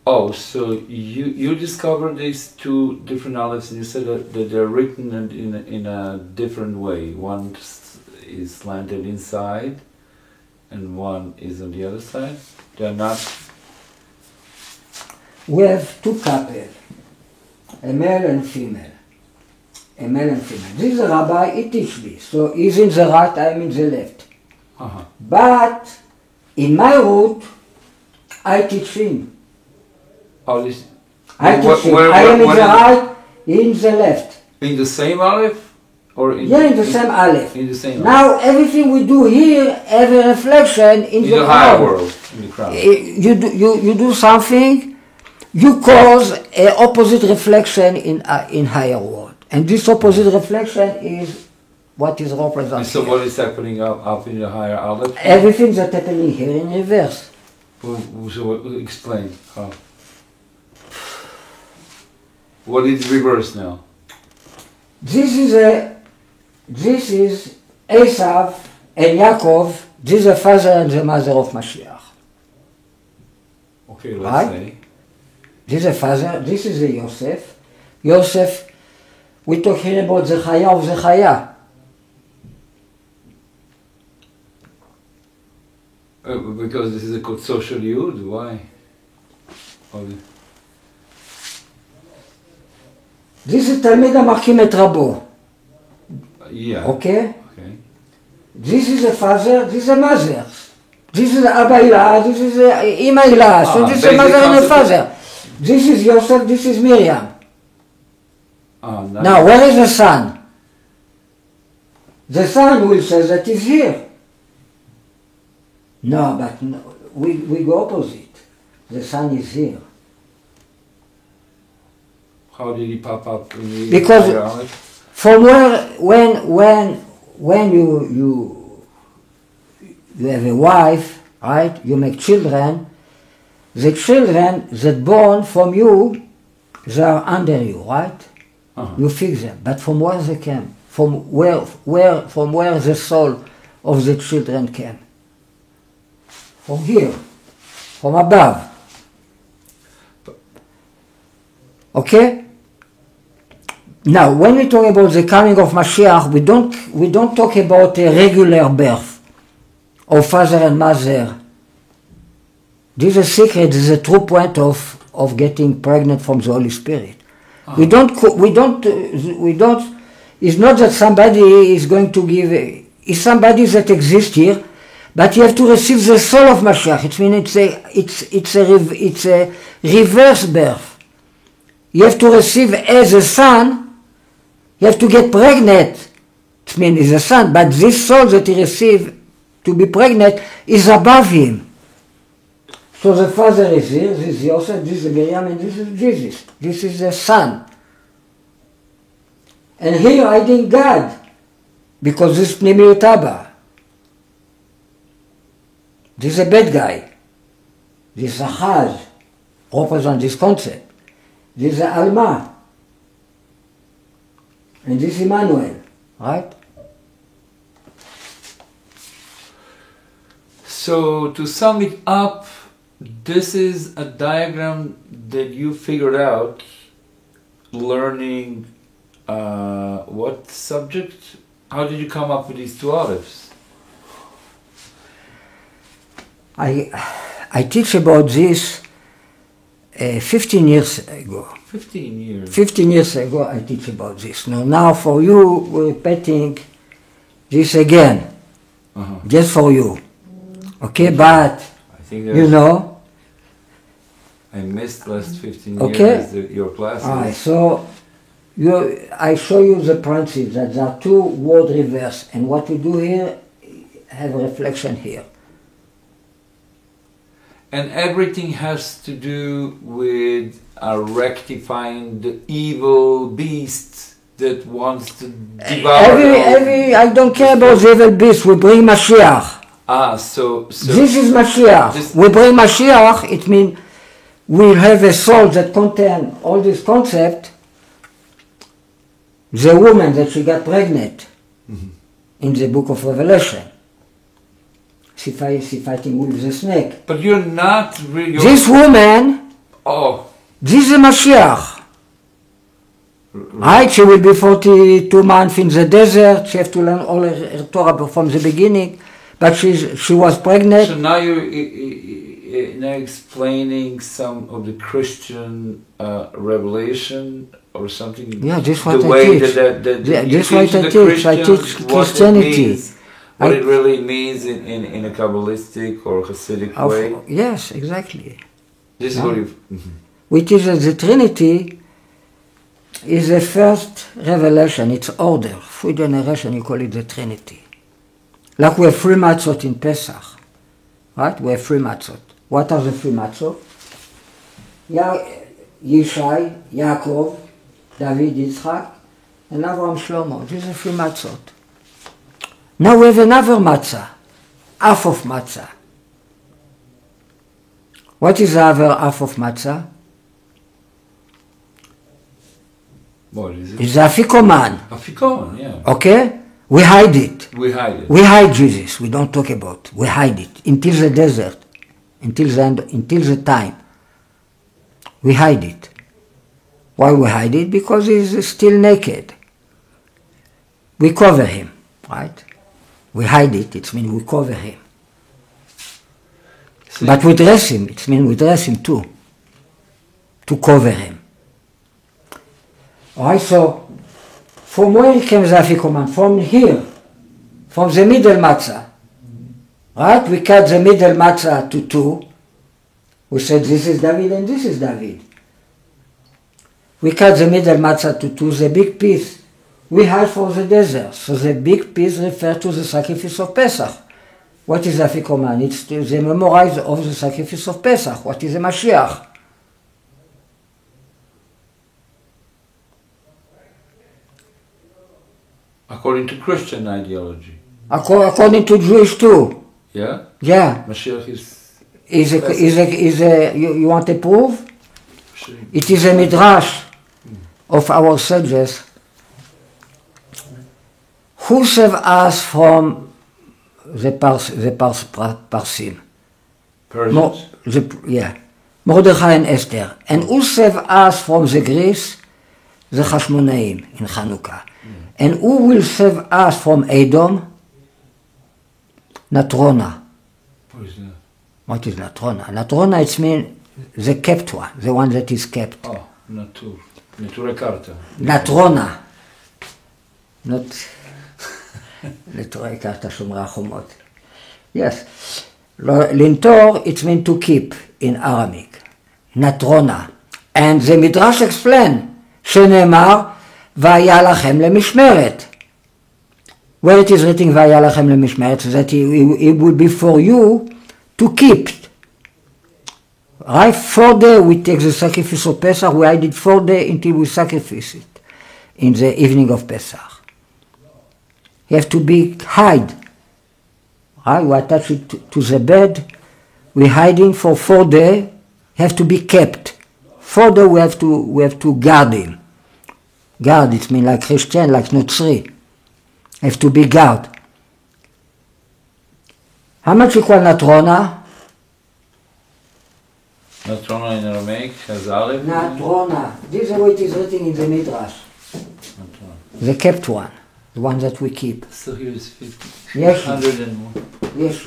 Oh, so you discovered these two different olives, and you said that they're written in a different way. One is slanted inside, and one is on the other side. They're not. We have two couples, a male and female. A male and female. This rabbi, he teaches me, so he's in the right, I'm in the left. Uh-huh. But in my route, I teach him. Oh, this. I teach him. I am in the right, in the left. In the same olive, or in in the same aleph. In the same. Now everything we do here have a reflection in the higher crowd. world, in the crowd. You do something, you cause an opposite reflection in higher world, and this opposite reflection is what is represented. And so, what is happening up in the higher olive? Everything that's happening here in reverse. So explain how. What is reverse now? This is Esav and Yaakov. This is the father and the mother of Mashiach. Okay, let's say. This is the father. This is the Yosef. Yosef. We talk here about the Chaya of the Chaya. Because this is a social Yud. Why? This is Talmid HaMarkim et Rabo. Yeah. Okay? This is the father, this is the mother. This is Abba Ilah, this is Ima Ilah. So this is the mother and the father. This is Yosef, this is Miriam. Nice. Now, where is the son? The son will say that he's here. No, but no, we go opposite. The son is here. How did he pop up in the because from where when you have a wife, right? You make children. The children that born from you, they are under you, right? Uh-huh. You fix them. But from where they came? From where the soul of the children came? From here, from above. Okay? Now, when we talk about the coming of Mashiach, we don't talk about a regular birth of father and mother. This is a secret. This is a true point of getting pregnant from the Holy Spirit. Oh. We don't. It's not that somebody is going to give. It's somebody that exists here, but you have to receive the soul of Mashiach. It means it's a reverse birth. You have to receive as a son. You have to get pregnant. It means he's a son, but this soul that he received to be pregnant is above him. So the father is here, this is Yosef, this is Miriam, and this is Jesus. This is the son. And here I think God, because this is Pnimiut Abba. This is a bad guy. This is Achaz, represents this concept. This is Alma. And this is Emmanuel, right? So to sum it up, this is a diagram that you figured out learning what subject? How did you come up with these two olives? I teach about this 15 years ago. 15 years? 15 years ago I teach about this. Now for you, we're repeating this again. Uh-huh. Just for you. Okay, but, I think you know. I missed last 15 years your classes. Alright, so I show you the principle that there are two word reverse, and what we do here have a reflection here. And everything has to do with rectifying the evil beast that wants to devour. I don't care about the evil beast. We bring Mashiach. So this is Mashiach. We bring Mashiach. It means will have a soul that contain all this concept, the woman that she got pregnant in the book of Revelation, she fighting with the snake. But you're not really... This woman, this is Mashiach. Right? She will be 42 months in the desert. She has to learn all her Torah from the beginning. But she was pregnant. So now you're explaining some of the Christian revelation or something. Yeah, this is what the I way teach. This what I teach. I teach Christianity. What it really means in a Kabbalistic or Hasidic way. Yes, exactly. This is what you... We teach that the Trinity is the first revelation. It's order. 3 generations, you call it the Trinity. Like we have 3 matzot in Pesach. Right? We have 3 matzot. What are the 3 matzot? Yishai, Yaakov, David, Yitzchak, and Avraham Shlomo. These are 3 matzot. Now we have another matzah, half of matzah. What is the other half of matzah? What is it? It's the Afikoman. Afikoman, yeah. Okay? We hide it. We hide it. We hide Jesus. We don't talk about it. We hide it until the desert, until the end, until the time. We hide it. Why we hide it? Because he's still naked. We cover him, right? We hide it. It means we cover him. See? But we dress him. It means we dress him too, to cover him. Alright, so from where came the Afikoman? From here, from the middle matzah. Right? We cut the middle matzah to 2. We said this is David and this is David. We cut the middle matzah to 2, the big piece we hide for the desert. So the big piece refers to the sacrifice of Pesach. What is Afikoman? It's the memorize of the sacrifice of Pesach. What is the Mashiach? According to Christian ideology. According to Jewish too. Yeah? Yeah. Mashiach is... You want a proof? It is a midrash of our sages. Who saved us from the Parsim? Persians? Mordechai and Esther. And who saved us from the Greece? The Hashmonaim in Hanukkah. And who will save us from Edom? Natrona. What is that? What is Natrona? Natrona, it means the kept one, the one that is kept. Oh, Natur. Natura Carta. Natrona. Not Natura Carta Shomra Chomot. Yes. Lintor, it means to keep in Aramaic. Natrona. And the Midrash explain, שנאמר, והיה לכם למשמרת. Where it is written, והיה לכם למשמרת, that it would be for you to keep. Right? 4 days we take the sacrifice of Pesach, we hide it 4 days until we sacrifice it in the evening of Pesach. You have to be hide. Right? We attach it to the bed, we hiding for 4 days, have to be kept. 4 days we have to guard him. Guard, it means like Christian, like Notzri. Have to be guard. How much equal Natrona? Natrona in Aramaic has Aleph? Natrona. This is the way it is written in the Midrash. Natrona. The kept one. The one that we keep. So here is 50. Yes. 101. Yes.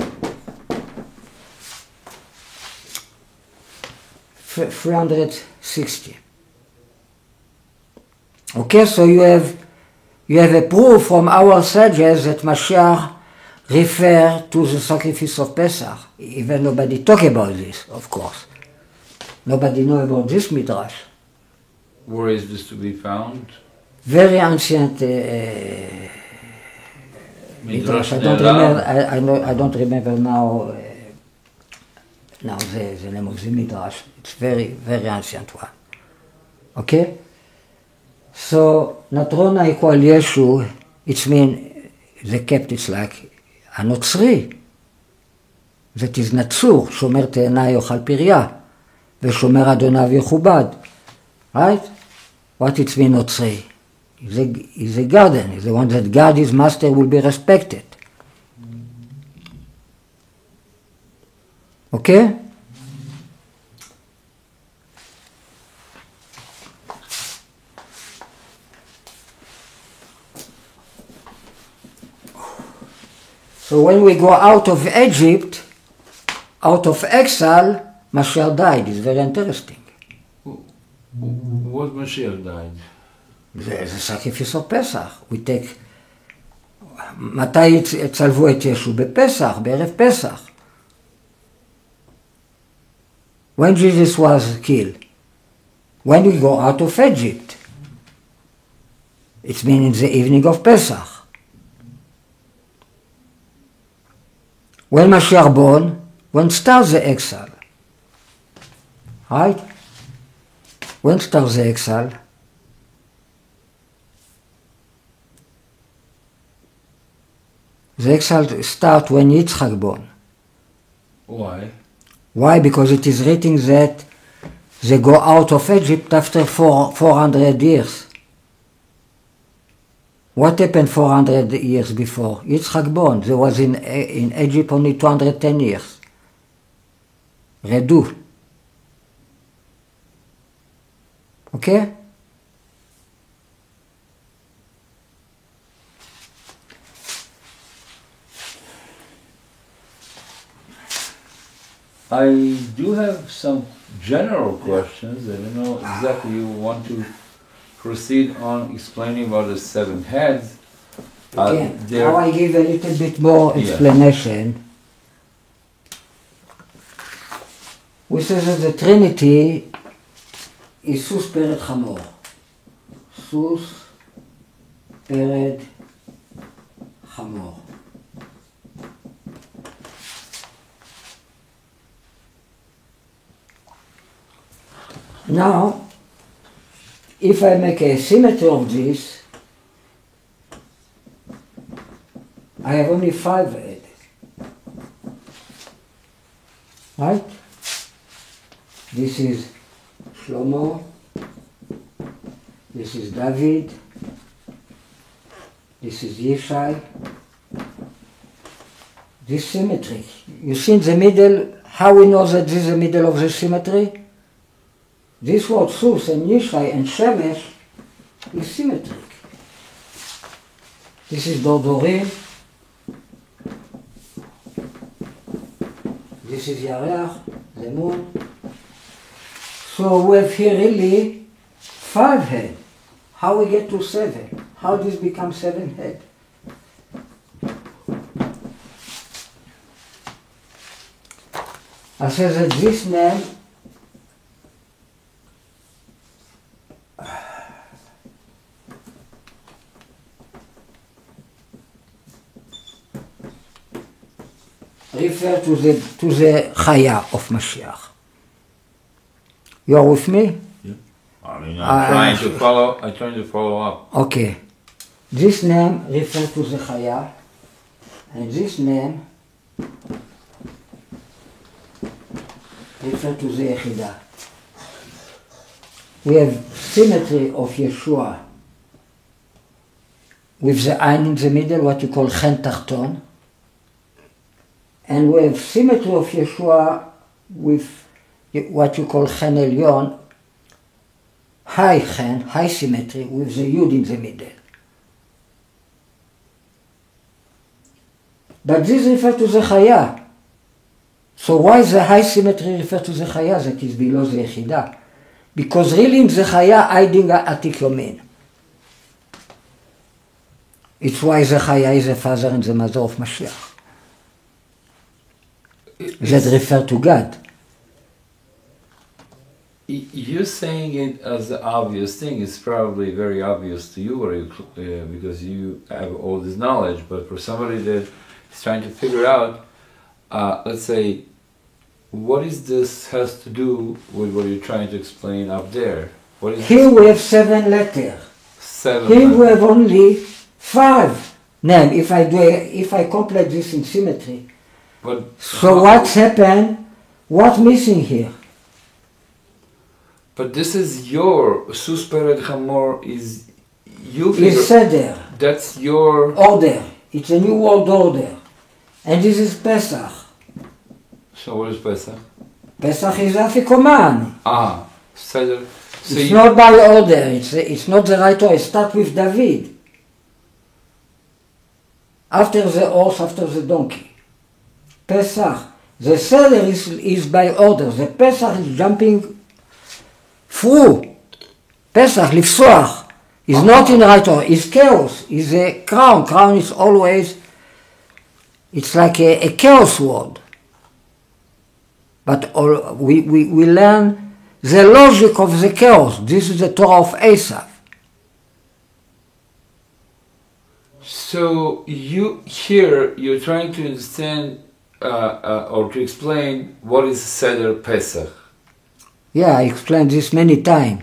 360. Okay, so you have a proof from our sages that Mashiach refer to the sacrifice of Pesach. Even nobody talk about this, of course. Nobody know about this midrash. Where is this to be found? Very ancient midrash. I don't remember now. Now the name of the midrash. It's very, very ancient one. Okay. So, Natrona equal Yeshu, it means the kept is like a Notzri. That is Natsur, Shomer Te'enai Ochal Pirya. ושומר אדוניו יכובד. Right? What it means נוצרי? Is a garden, is the one that God, his master, will be respected. Okay? So when we go out of Egypt, out of exile, Mashiach died. It's very interesting. What Mashiach died? זה sacrifice of Pesach. We take... מתי צלבו את ישו? בפסח, בערב פסח. When Jesus was killed. When we go out of Egypt. It means in the evening of Pesach. When Mashiach born, when starts the exile. Right? When starts the exile? The exile starts when Yitzchak born. Why? Why? Because it is written that they go out of Egypt after 400 years. What happened 400 years before? Yitzchak born. There was in Egypt only 210 years. Redu. Okay? I do have some general questions. I don't know exactly you want to proceed on explaining about the 7 heads. Okay. Now I give a little bit more explanation. We say that the Trinity is סוס פרד חמור. סוס פרד חמור. Now, if I make a symmetry of this, I have only 5 heads. Right? This is Shlomo, this is David, this is Yishai. This symmetry. You see in the middle, how we know that this is the middle of the symmetry? This word Sus and Yishai and Shemesh is symmetric. This is Dordorim. This is Yarech, the moon. So we have here really 5 heads. How we get to 7? How this become 7 heads? I say that this name refer to the Chaya of Mashiach. You are with me? Yeah. I mean, I'm trying to follow up. Okay. This name refers to the Chaya, and this name refers to the Yechidah. We have symmetry of Yeshua with the Ain in the middle, what you call Chen Tachton. And we have symmetry of Yeshua with what you call Chen Elyon, high Chen, high symmetry, with the Yud in the middle. But this refers to the Chaya. So why the high symmetry refers to the Chaya that is below the Yechidah? Because really in the Chaya hiding Atik Yomin. It's why the Chaya is the father and the mother of Mashiach. That refer to God. You're saying it as the obvious thing. It's probably very obvious to you, because you have all this knowledge. But for somebody that is trying to figure out, let's say, what is this has to do with what you're trying to explain up there? What is here we have 7 letters. 7. Here we have only 5 names. If I complete this in symmetry. But so what's happened? What's missing here? But this is your Sus Pered Hamor is you figure. It's Seder. That's your Order. It's a new world order. And this is Pesach. So what is Pesach? Pesach is Afikoman. Ah, Seder. So It's not by order. It's not the right order. Start with David. After the horse, after the donkey. Pesach. The Seder is by order. The Pesach is jumping through. Pesach, לפסוח, is not in right order. It's chaos. It's a crown. Crown is always, it's like a chaos word. But we learn the logic of the chaos. This is the Torah of Esav. So you're trying to understand or to explain what is Seder Pesach. Yeah, I explained this many times.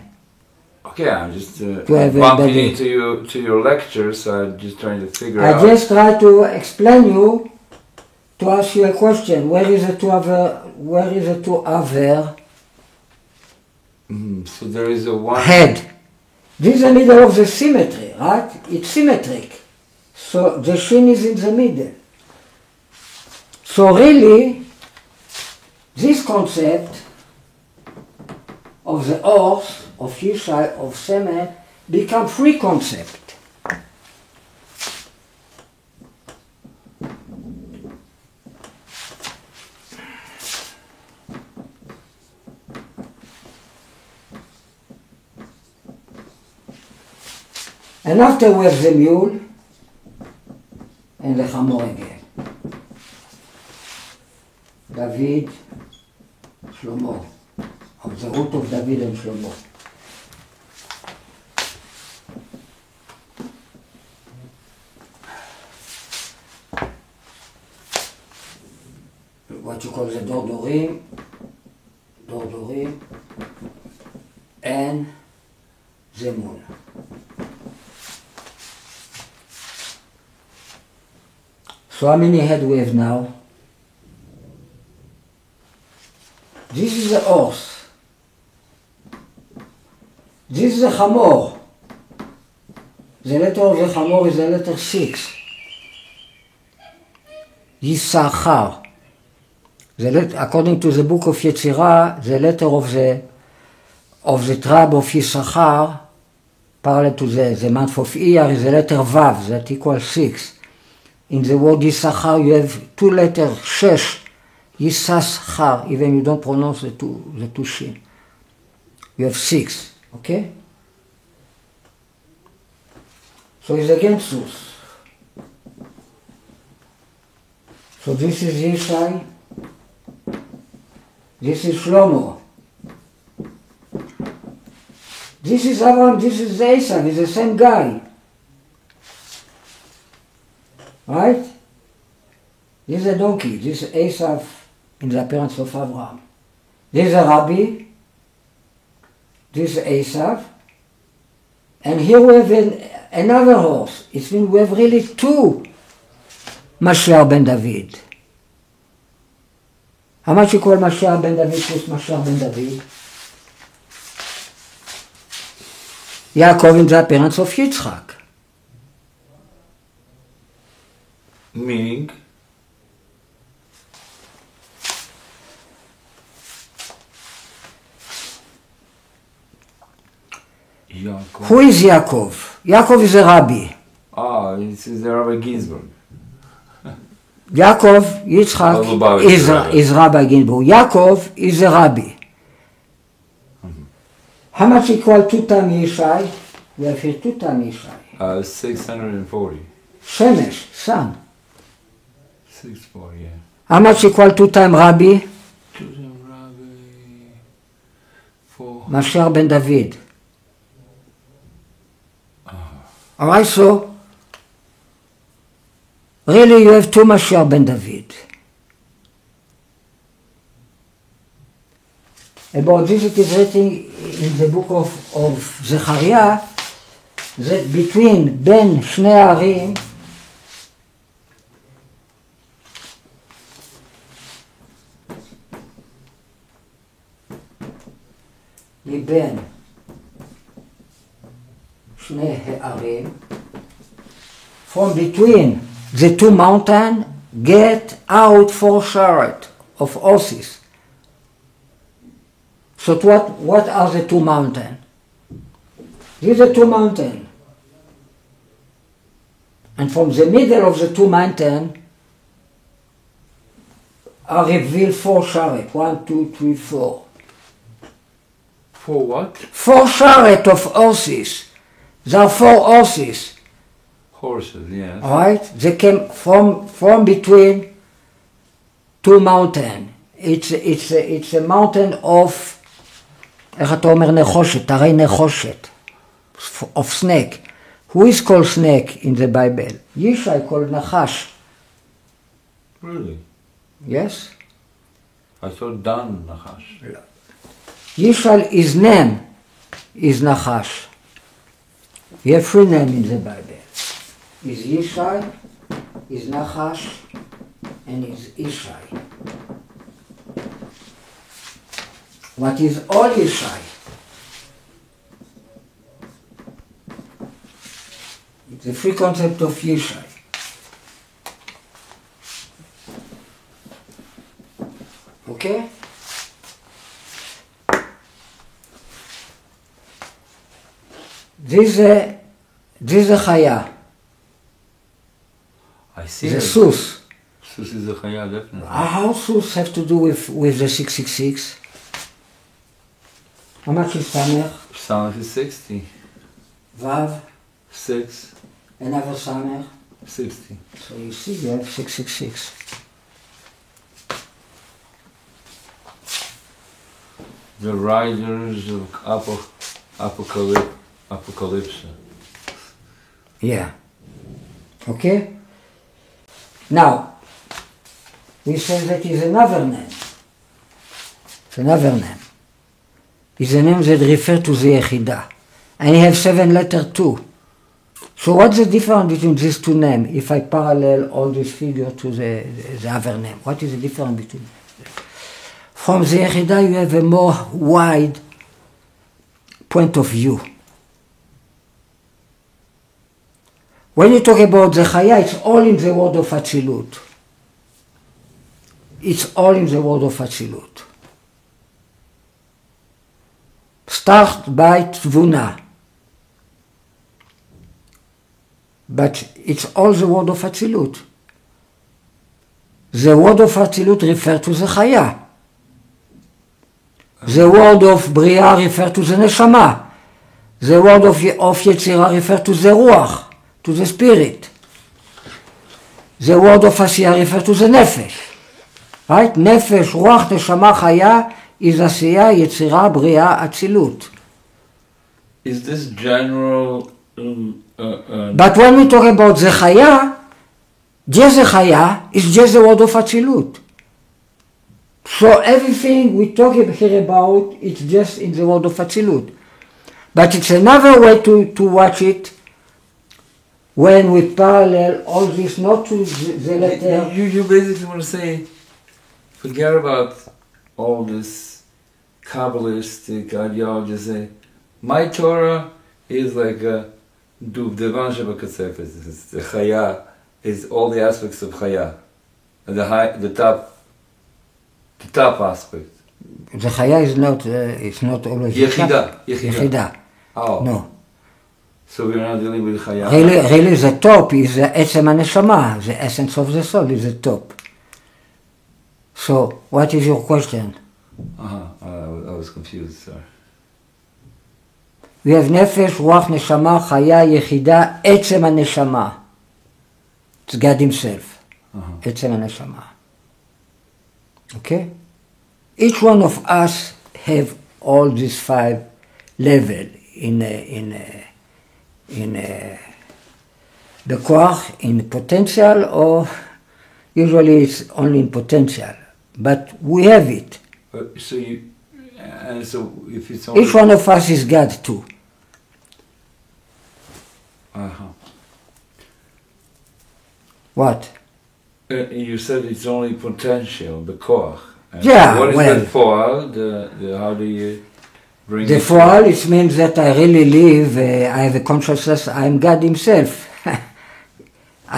Okay, I'm just have bumping a into your lectures. So I'm just trying to figure out. I just try to explain you, to ask you a question. Where is the two other So there is a one head? This is the middle of the symmetry, right? It's symmetric. So the shin is in the middle. So really, this concept of the horse, of Yishai, of Semen, become free concept. And after we have the mule and the Hamor again. David, Shlomo, of the root of David and Shlomo. What you call the Dordorim, and Zemun. So how many head we have now? This is the horse. This is the Hamor. The letter of the Hamor is the letter 6. Yisachar. According to the book of Yetzirah, the letter of the tribe of Yisachar, parallel to the month of Iyar, is the letter Vav, that equals 6. In the word Yisachar, you have two letters, Shesh, Yisachar, even you don't pronounce the two shin. You have 6, okay? So it's against Sus. So this is Yishai, this is Shlomo. This is Avram, this is Esav, it's the same guy. Right? This is a donkey, this is Esav in the appearance of Avram. This is a rabbi, this is Esav, and here we have another horse. It means we have really two Mashiach ben David. How much you call Mashiach ben David plus Mashiach ben David? Yaakov in the appearance of Yitzchak. meaning Yaakov. Who is Yaakov? Yaakov is a rabbi. Ah, this is the Rabbi Ginsburg. Yaakov, Yitzchak is Rabbi Ginsburg. Yaakov is a rabbi. How much equal 2 times Yishai? We have here 2 times Yishai. 640. Shemesh, sun. 640, yeah. How much equal 2 times Rabbi? 2 times Rabbi. 4. Mashiach ben David. Alright, so really you have 2 Mashiach ben David. About this it is written in the book of Zechariah that between Ben Shnei Arim מבין שני הערים, from between the two mountains, get out 4 chariots of horses. So what are the two mountains? These are 2 mountains. And from the middle of the 2 mountains are revealed 4 chariots. 1, 2, 3, 4. For what? 4 chariots of horses. There are 4 horses. Horses, yes. All right? They came from between 2 mountains. It's a mountain of, איך אתה אומר נחושת? הרי נחושת. Of snake. Who is called snake in the Bible? Yishai called Nachash. Really? Yes? I thought Dan Nachash. Yishai, his name is Nachash. You have 3 names in the Bible. Is Yishai, is Nachash, and is Ishai. What is all Yishai? It's a free concept of Yishai. Okay? This is a chaya. I see. The sus. Sus is a chaya, definitely. How sus have to do with the 666? How much is samech? Samech is 60. Vav? 6. Another samech? 60. So you see, you have 666. The riders of Apocalypse. Yeah. Okay? Now, we say that is another name. It's another name. It's a name that refers to the Yechida. And you have 7 letters too. So what's the difference between these 2 names if I parallel all these figures to the other name? What is the difference between them? From the Yechida you have a more wide point of view. When you talk about the Chaya, it's all in the word of Atzilut. It's all in the word of Atzilut. Start by Tvuna. But it's all the word of Atzilut. The word of Atzilut refers to the Chaya. The word of Bria refers to the Neshama. The word of Yetzirah refers to the Ruach, to the spirit. The word of Asiyah refers to the Nefesh. Right? Nefesh, Ruach, Neshama, Chaya is Asiyah, Yetzirah, Bria, Atzilut. Is this general... But when we talk about the Chaya, just the Chaya is just the word of Atzilut. So everything we talk here about, it's just in the word of Atzilut. But it's another way to watch it when we parallel all this, not to the letter. You basically want to say, forget about all this Kabbalistic ideology. Say, my Torah is like a Duvdevan Shabakasefes. The Chaya is all the aspects of Chaya. And the top aspect. The Chaya is not, it's not always Yechida. Oh. No. So we're not dealing with Chaya. Really the top is the Etzem HaNeshama, the essence of the soul is the top. So, what is your question? I was confused, sorry. We have Nefesh, Ruach, Neshama, Chaya, Yechida, Etzem HaNeshama. It's God Himself. Etzem HaNeshama. Okay? Each one of us have all these 5 levels in the koach, in potential, or usually it's only in potential. But we have it. So if it's only... Each one of us is God too. What? You said it's only potential, the koach. Yeah, what is well, that for? How do you bring The it to- fall, it means that I really live, I have a consciousness, I am God himself.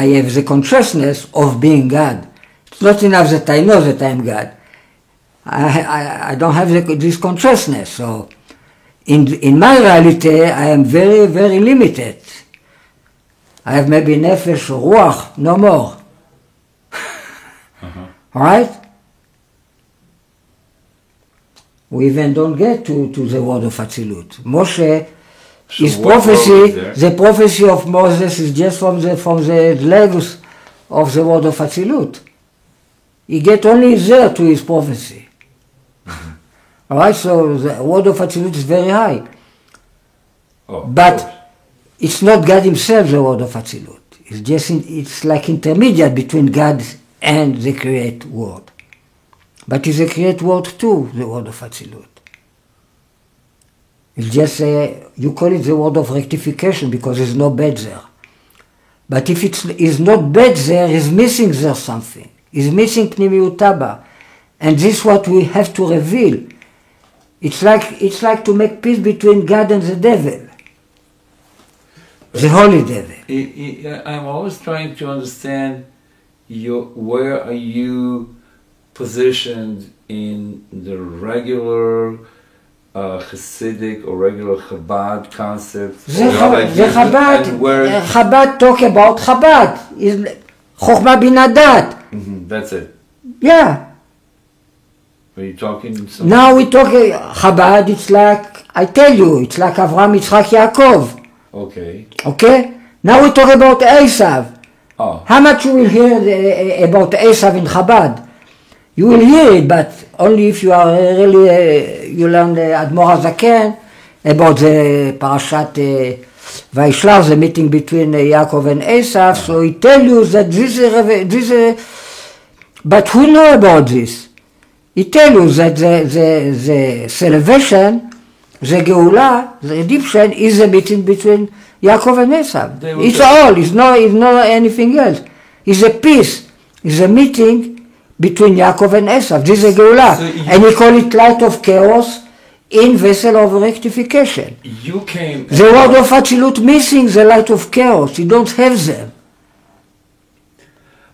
I have the consciousness of being God. It's not enough that I know that I am God. I don't have this consciousness, so in my reality I am very, very limited. I have maybe nefesh, ruach, no more. Right? We even don't get to the word of Atzilut. Moshe, So his what prophecy, role is there? the prophecy of Moses is just from the legs of the word of Atzilut. He get only there to his prophecy. All right, so the word of Atzilut is very high. Oh, of But course. it's not God himself, the word of Atzilut. It's just, it's like intermediate between God and the create word. But it's a create word too, the word of Atzilut. It's just, you call it the word of rectification because there's no bed there. But if it's not bed there, it's missing there something. It's missing Pnimiut Taba. And this is what we have to reveal. It's like to make peace between God and the devil. The holy devil. I'm always trying to understand where are you positioned in the regular Hasidic or regular Chabad concept. The Chabad talk about Chabad. Is Chokhmah Bina Dat. That's it. Yeah. Are you talking? Now we talk Chabad. It's like I tell you. It's like Avraham, Yitzchak, Yaakov. Okay. Okay. Now we talk about Esav. Oh. How much you will hear about Esav in Chabad? You will hear it, but only if you are really, you learn the Admor HaZaken about the Parashat Vaishlach, the meeting between Yaakov and Esav. So he tell you that this is, but who know about this? He tell you that the salvation, the Geulah, the redemption is a meeting between Yaakov and Esav. It's all, it's not anything else. It's a peace, it's a meeting between Yaakov and Esav. This is a Geulah. And we call it light of chaos in vessel of rectification. You came... The word of Atzilut missing the light of chaos. You don't have them.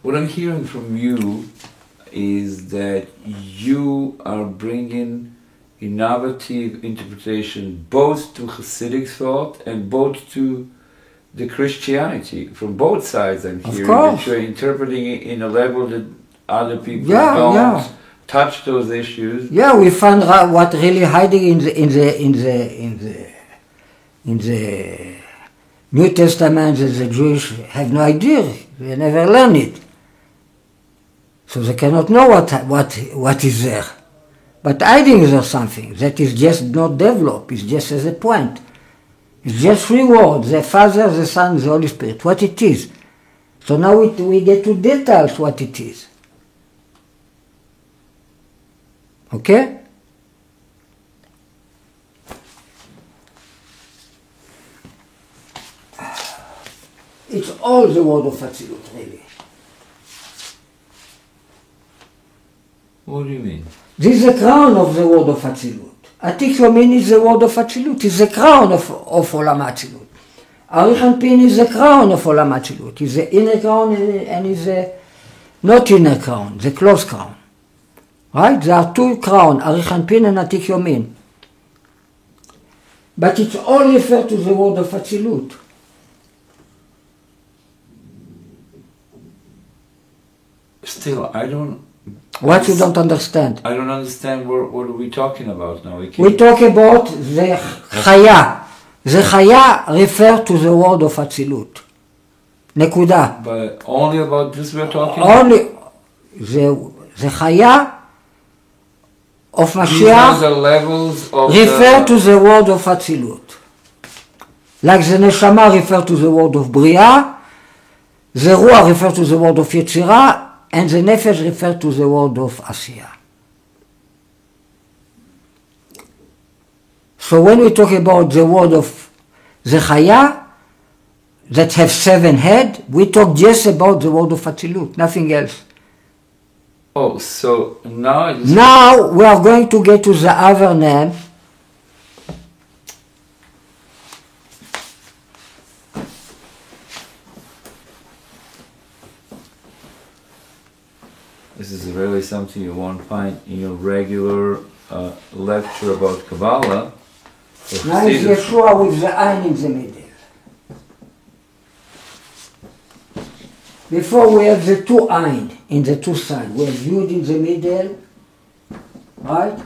What I'm hearing from you is that you are bringing innovative interpretation both to Hasidic thought and both to the Christianity. From both sides I'm hearing that you're interpreting it in a level that other people don't touch those issues. Yeah, we find what really hiding in the New Testament that the Jewish have no idea. They never learn it. So they cannot know what is there. But hiding is there something that is just not developed. It's just as a point. It's just three words: the Father, the Son, the Holy Spirit. What it is. So now we get to details what it is. Okay? It's all the word of Atzilut, really. What do you mean? This is the crown of the word of Atzilut. Atik Yomin is the word of Atzilut. It's the crown of Olam Atzilut. Arich Anpin is the crown of Olam Atzilut. It's the inner crown and is the not inner crown, the closed crown. Right? There are two crowns, Arich Anpin and Atik Yomin. But it's all referred to the word of Atzilut. Still, I don't... What you don't understand? I don't understand what are we talking about now. We talk about the Chaya. The Chaya refers to the word of Atzilut. Nekuda. But only about this we're talking Only the Chaya of These are Mashiach the levels of refer to the word of Atzilut. Like the Neshama refer to the word of Bria, the Ruach refer to the word of Yetzirah, and the Nefesh refer to the word of Asiyah. So when we talk about the word of the Chaya, that have 7 heads, we talk just about the word of Atzilut, nothing else. Oh, so now Now we are going to get to the other name this is really something you won't find in your regular lecture about Kabbalah. Now is Yeshua with the Ein in the middle. Before we have the two Ein in the two sides. We have Yud in the middle, right?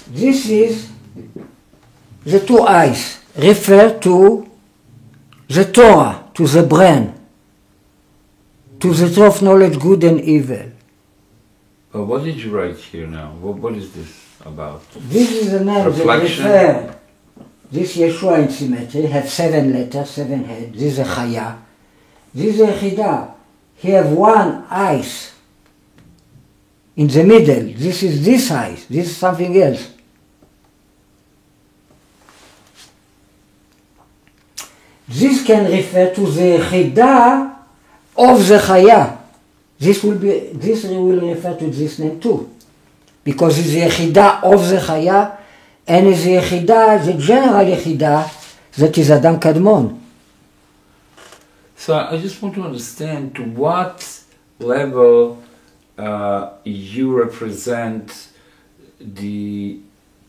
This is the two eyes refer to the Torah, to the brain, to the tree of knowledge, good and evil. But what did you write here now? What is this about? This is the name that refer. This Yeshua in symmetry has 7 letters, 7 heads. This is a Chaya. This is a Yechidah. He have one eyes in the middle. This is this eyes. This is something else. This can refer to the Yechidah of the Chaya. This will refer to this name too, because it's the Yechidah of the Chaya, and it's the Yechidah, the general Yechidah, that is Adam Kadmon. So I just want to understand to what level you represent the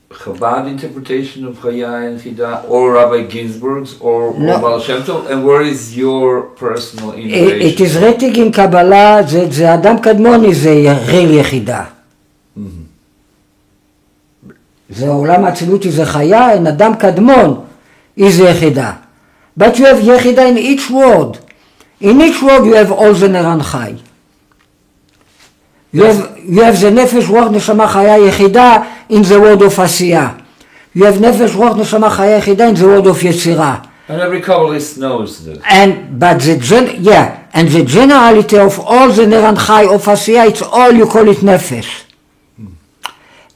Chabad interpretation of Chaya and Yechidah, or Rabbi Ginsburg's, or Baal Shem Tov, and where is your personal innovation? It is written in Kabbalah that the Adam Kadmon is a real Yechidah. The Olam Atzilut is a Chaya, and Adam Kadmon is a Yechidah. But you have Yechidah in each word. In each word you have all the Neran Chai. You have the Nefesh Ruach Neshama Chaya Yechidah in the word of Asiyah. You have Nefesh Ruach Neshama Chaya Yechidah in the word of Yetzirah. And every Kabbalist knows this. But the generality of all the Neran Chai of Asiyah, it's all you call it Nefesh.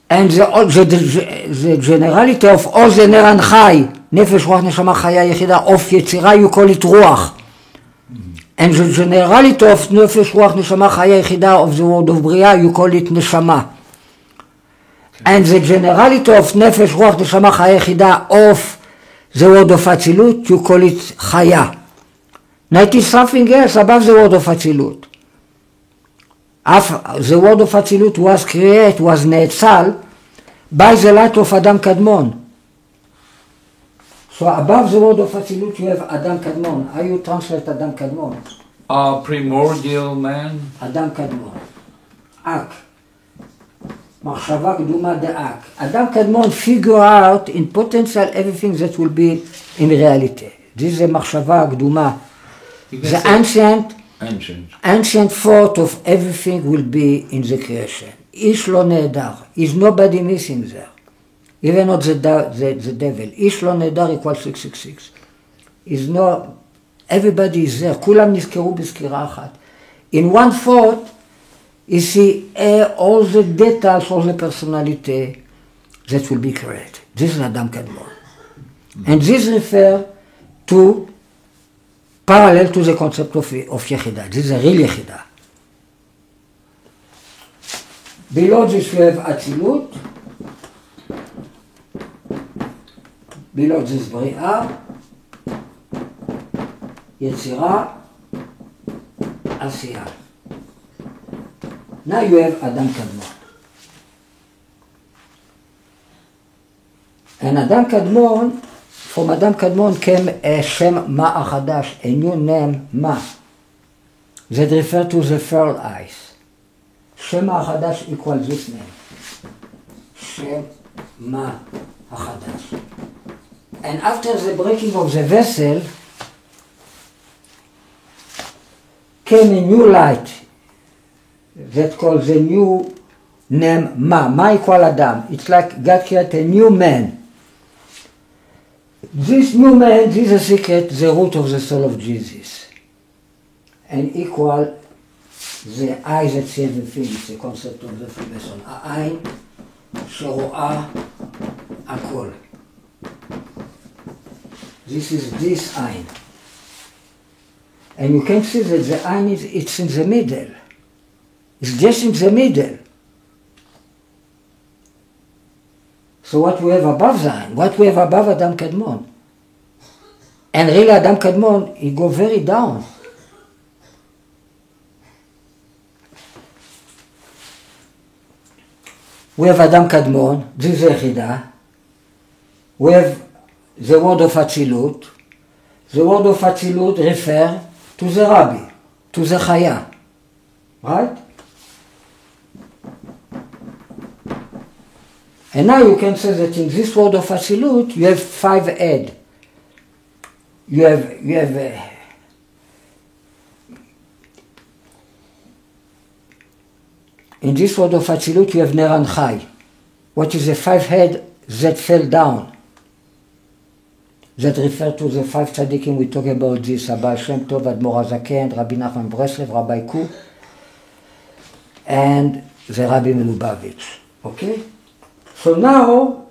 And the generality of all the Neran Chai, Nefesh Ruach Neshama Chaya Yechidah of Yetzirah, you call it Ruach. And the generality of Nefesh Ruach Neshama Chaya Yechidah of the word of Bria, you call it Neshama. And the generality of Nefesh Ruach Neshama Chaya Yechidah of the word of Atzilut, you call it Chaya. Now it is something else above the word of Atzilut. The word of Atzilut was created, was Ne'etzal, by the light of Adam Kadmon. So above the word of Atzilut you have Adam Kadmon. How you translate Adam Kadmon? Primordial man? Adam Kadmon. Ak. Machshava Keduma de'ak. Adam Kadmon figure out in potential everything that will be in reality. This is a Machshava Keduma. The ancient thought of everything will be in the creation. Ish lo nehedar. Is nobody missing there. Even not the devil. Ish lo nehedar equals 666. Is no, everybody is there. כולם נזכרו בסקירה אחת. In one thought, you see all the details, all the personality that will be created. This is Adam Kadmon. And this refers to parallel to the concept of Yechidah. This is a real Yechidah. Below this you have Atzilut. Below this Bria, Yetzirah, Asiyah. Now you have Adam Kadmon. And Adam Kadmon, from Adam Kadmon came a Shem Ma Achadash, a new name Ma, that refers to the third eyes. Shem Ma Achadash equals this name. Shem Ma Achadash. And after the breaking of the vessel, came a new light that called the new name Ma. Ma equal Adam. It's like God created a new man. This new man, this is a secret, the root of the soul of Jesus. And equal the eye that sees everything, it's the concept of the Freemason. העין שרואה הכל. This is this eye. And you can see that the eye it's in the middle. It's just in the middle. So what we have above Zayin, what we have above Adam Kadmon. And really Adam Kadmon, he go very down. We have Adam Kadmon, this is Yechida. We have the word of Atzilut. The word of Atzilut refers to the Rabbi, to the Chaya. Right? And now you can say that in this word of Atzilut, you have 5 head. You have in this word of Atzilut, you have Ner and Chai. What is the 5 head that fell down? That refer to the 5 tzaddikim. We talk about this, Abba Shem Tov, Admor HaZaken, Rabbi Nachman Breslev, Rabbi Kook, and the Rabbi Melubavitch. Okay? So now,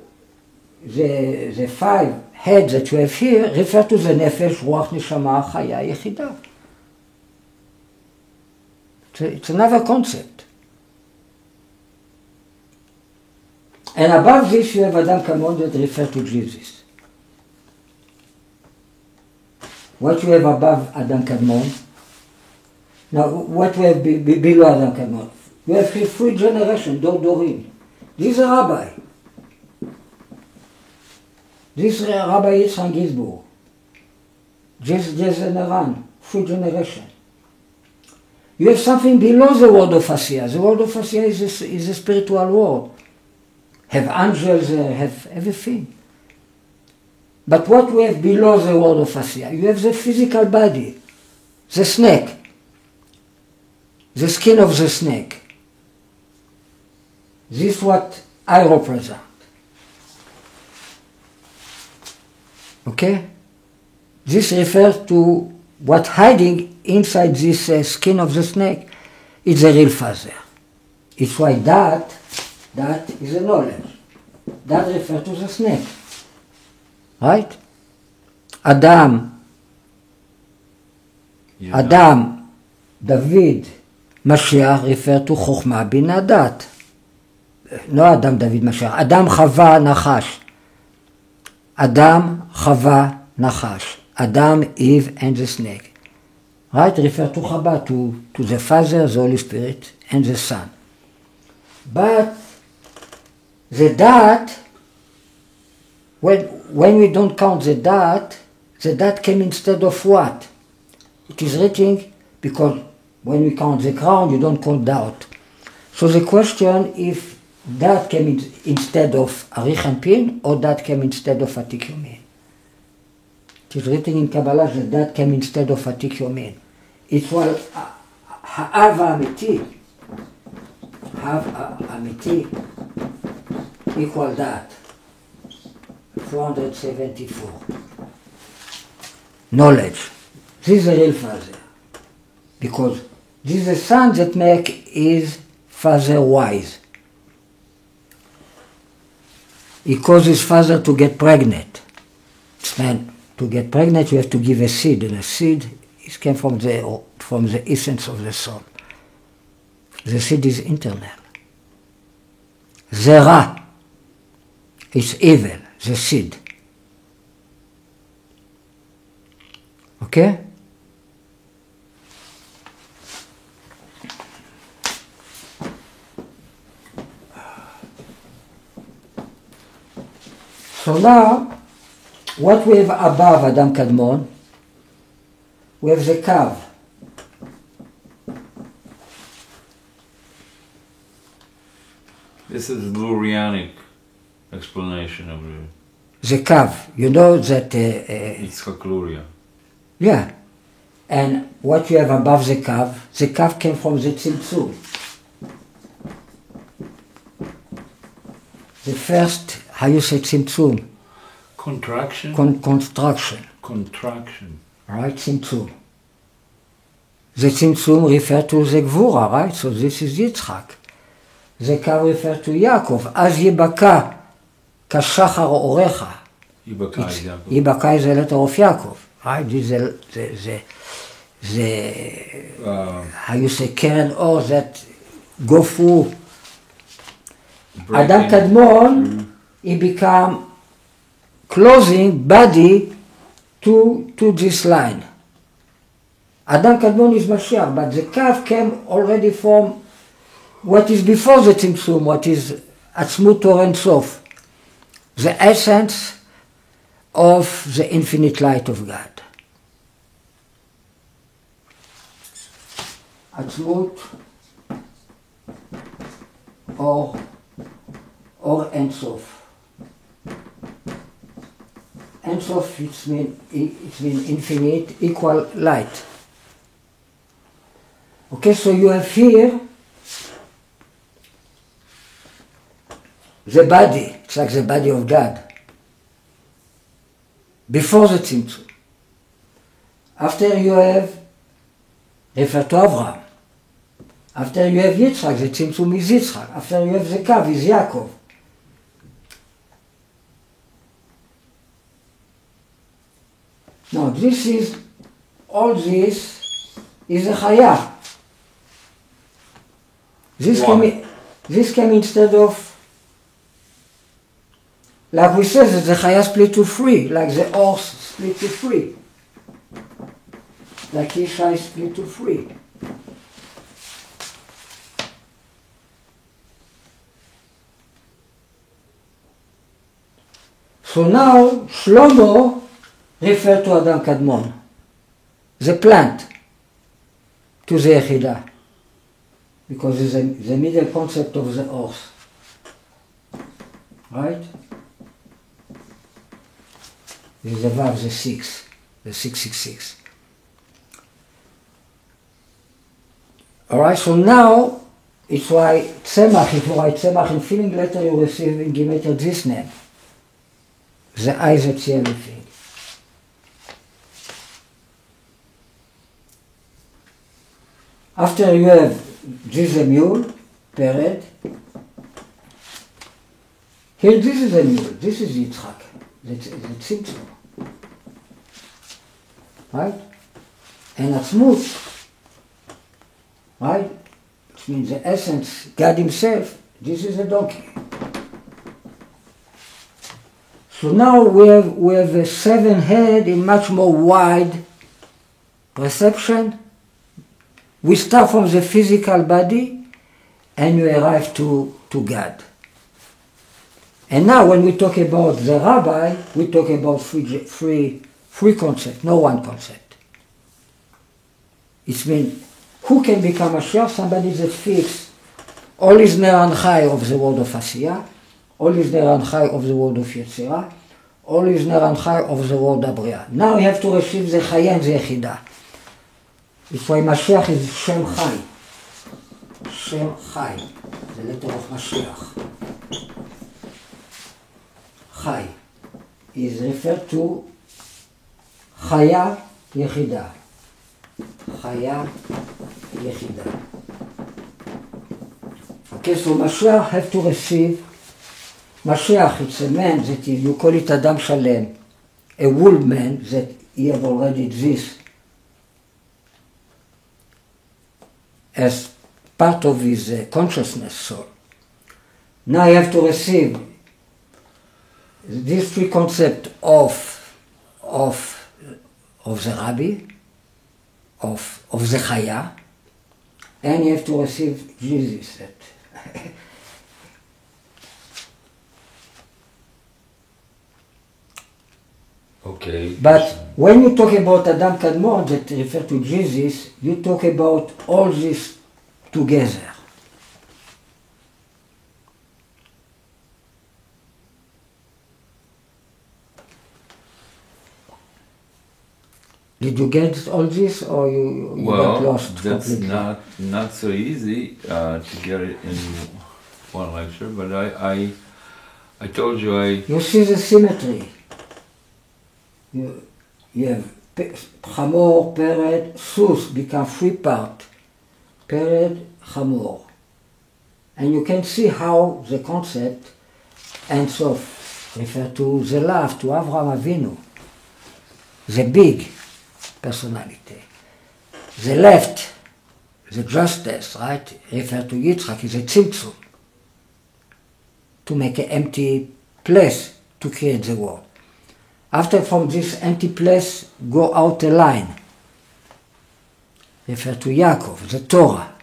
the 5 heads that you have here refer to the Nefesh, Ruach, Neshama, Chaya, Yechida. It's another concept. And above this you have Adam Kadmon that refer to Jesus. What you have above Adam Kadmon, now what we have below Adam Kadmon, you have 3 generations, Dor Dorim. This is a rabbi. This is Rabbi Yitzchak Ginsburg. Jason Aran, 3 generations. You have something below the world of Asiya. The world of Asiya is a spiritual world. Have angels there, have everything. But what we have below the world of Asiya, you have the physical body, the snake, the skin of the snake. This is what I represent. Okay? This refers to what hiding inside this skin of the snake is the real father. It's why that is a knowledge. That refers to the snake. Right? Adam, David, Mashiach refer to Chokhmah Bina Dat. No Adam, David, Mashiach. Adam, Chava, Nachash. Adam, Chava, Nachash. Adam, Eve, and the snake. Right? Refer to Chava, to the Father, the Holy Spirit, and the Son. But the Dat, when we don't count the Dat came instead of what? It is written because when we count the crown, you don't count doubt. So the question if that came instead of Arich Anpin or that came instead of Atik Yomin. It is written in Kabbalah that that came instead of Atik Yomin. It's what Ha'ava Amiti. Ha'ava Amiti equal that. 474. Knowledge. This is the real father. Because this is the son that make his father wise. He caused his father to get pregnant. And to get pregnant you have to give a seed, and a seed came from the essence of the soul. The seed is internal. Zera is evil, the seed. Okay? So now, what we have above Adam Kadmon, we have the Kav. This is Lurianic explanation of the Kav. You know that... Yitzchak Luria. Yeah. And what you have above the Kav came from the Tzimtzum. The first, how you say Tzimtzum? Contraction? Construction. Contraction. Right, Tzimtzum. The Tzimtzum refer to the Gvura, right? So this is Yitzchak. The Kav refer to Yaakov. Az Yibaka Kashachar Orecha. Yibaka is the letter of Yaakov. Right? This is the how you say, Keren Or that go through. Adam Kadmon he become closing body to this line. Adam Kadmon is Mashiach, but the Kav came already from what is before the Tzimtzum, what is Atzmut Or Ein Sof, the essence of the infinite light of God. Atzmut or Ein Sof. Ein Sof, it means infinite, equal light. Okay, so you have here the body, it's like the body of God. Before the Tzimtzum. After you have, refer to Avraham. After you have Yitzchak, the Tzimtzum is Yitzchak. After you have the Kav, is Yaakov. Now this is, all this is a Chaya. This came instead of, like we said, that the Chaya split to three, like the horse split to three. Like Isha is split to three. So now Shlomo refers to Adam Kadmon, the plant, to the Yechidah, because it's the middle concept of the horse. Right? This is the Vav, the 666. Alright, so now it's why Tzemach, if you write Tzemach in filling letter, you receive in Gematria this name. The eyes that see everything. After you have this is a mule, Pered. Here this is a mule, this is Yitzchak, the Tzimtzum. Right? And Atzmut, right? It means the essence, God Himself, this is a donkey. So now we have a 7 head in much more wide perception. We start from the physical body and we arrive to God. And now when we talk about the rabbi, we talk about three concepts, no one concept. It means who can become a Mashiach? Somebody that fixes all is ner and chai of the world of Asiyah, all is ner and chai of the world of Yetzirah, all is ner and chai of the world of Bria. Now you have to receive the Chaya and the Yechidah. It's why Mashiach is Shem Chai. Shem Chai, the letter of Mashiach. Chai is referred to Chaya Yechidah. Chaya Yechidah. Okay, so Mashiach have to receive. Mashiach, it's a man that is, you call it Adam Shalem, a woolman that he have already this as part of his consciousness soul. Now you have to receive these three concepts of the Rabbi, of the Chaya, and you have to receive Jesus. Okay. But when you talk about Adam Kadmon that refer to Jesus, you talk about all this together. Did you get all this, or you got lost completely? Well, that's not so easy to get it in one lecture, but I told you You see the symmetry. You have Chamor, Pered, Sus become 3 parts. Pered, Chamor. And you can see how the concept Ein Sof refer to the love, to Avraham Avinu, the big personality. The left, the justice, right, refer to Yitzchak, is a tzimtzum, to make an empty place to create the world. After from this empty place go out a line, refer to Yaakov, the Torah,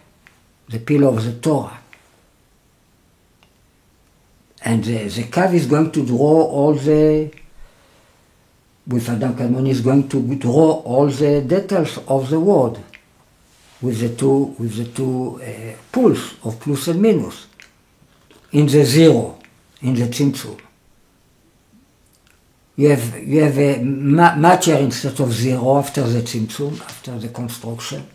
the pillar of the Torah. And the Kav is going to draw all the, with Adam Kadmon is going to draw all the details of the world with the two poles of plus and minus in the zero, in the Tzimtzum. You have a matter instead of zero after the Tzimtzum, after the construction.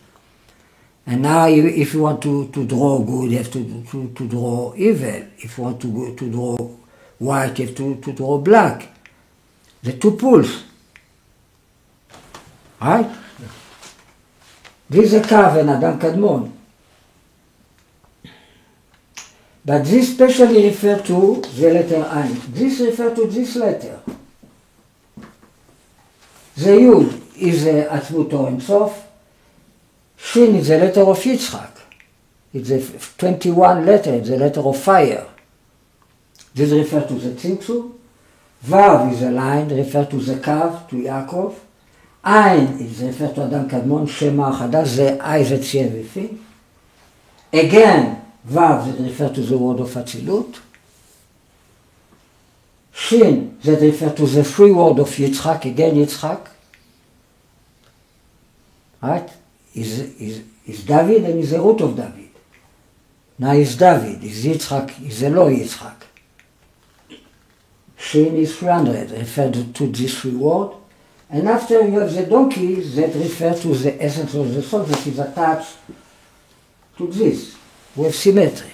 And now if you want to draw good, you have to draw evil. If you want to draw white, you have to draw black. The two poles. Right? This is a Kav in Adam Kadmon. But this specially refers to the letter Ain. This refers to this letter. The Yud is the Atzmut or Ein Sof. Shin is the letter of Yitzchak. It's a 21 letter, it's the letter of fire. This refers to the Tzimtzum. Vav is a line, refers to the Kav, to Yaakov. Ain is referred to Adam Kadmon, Shema Chadash, the eye that see everything. Again, Vav that refers to the word of Atzilut. Shin that refers to the free word of Yitzchak, again Yitzchak. Right? Is David and is the root of David. Now is David, is Yitzchak, is the law Yitzchak. Shin is 300, referred to this free word. And after you have the donkey that refers to the essence of the soul that is attached to this, with symmetry.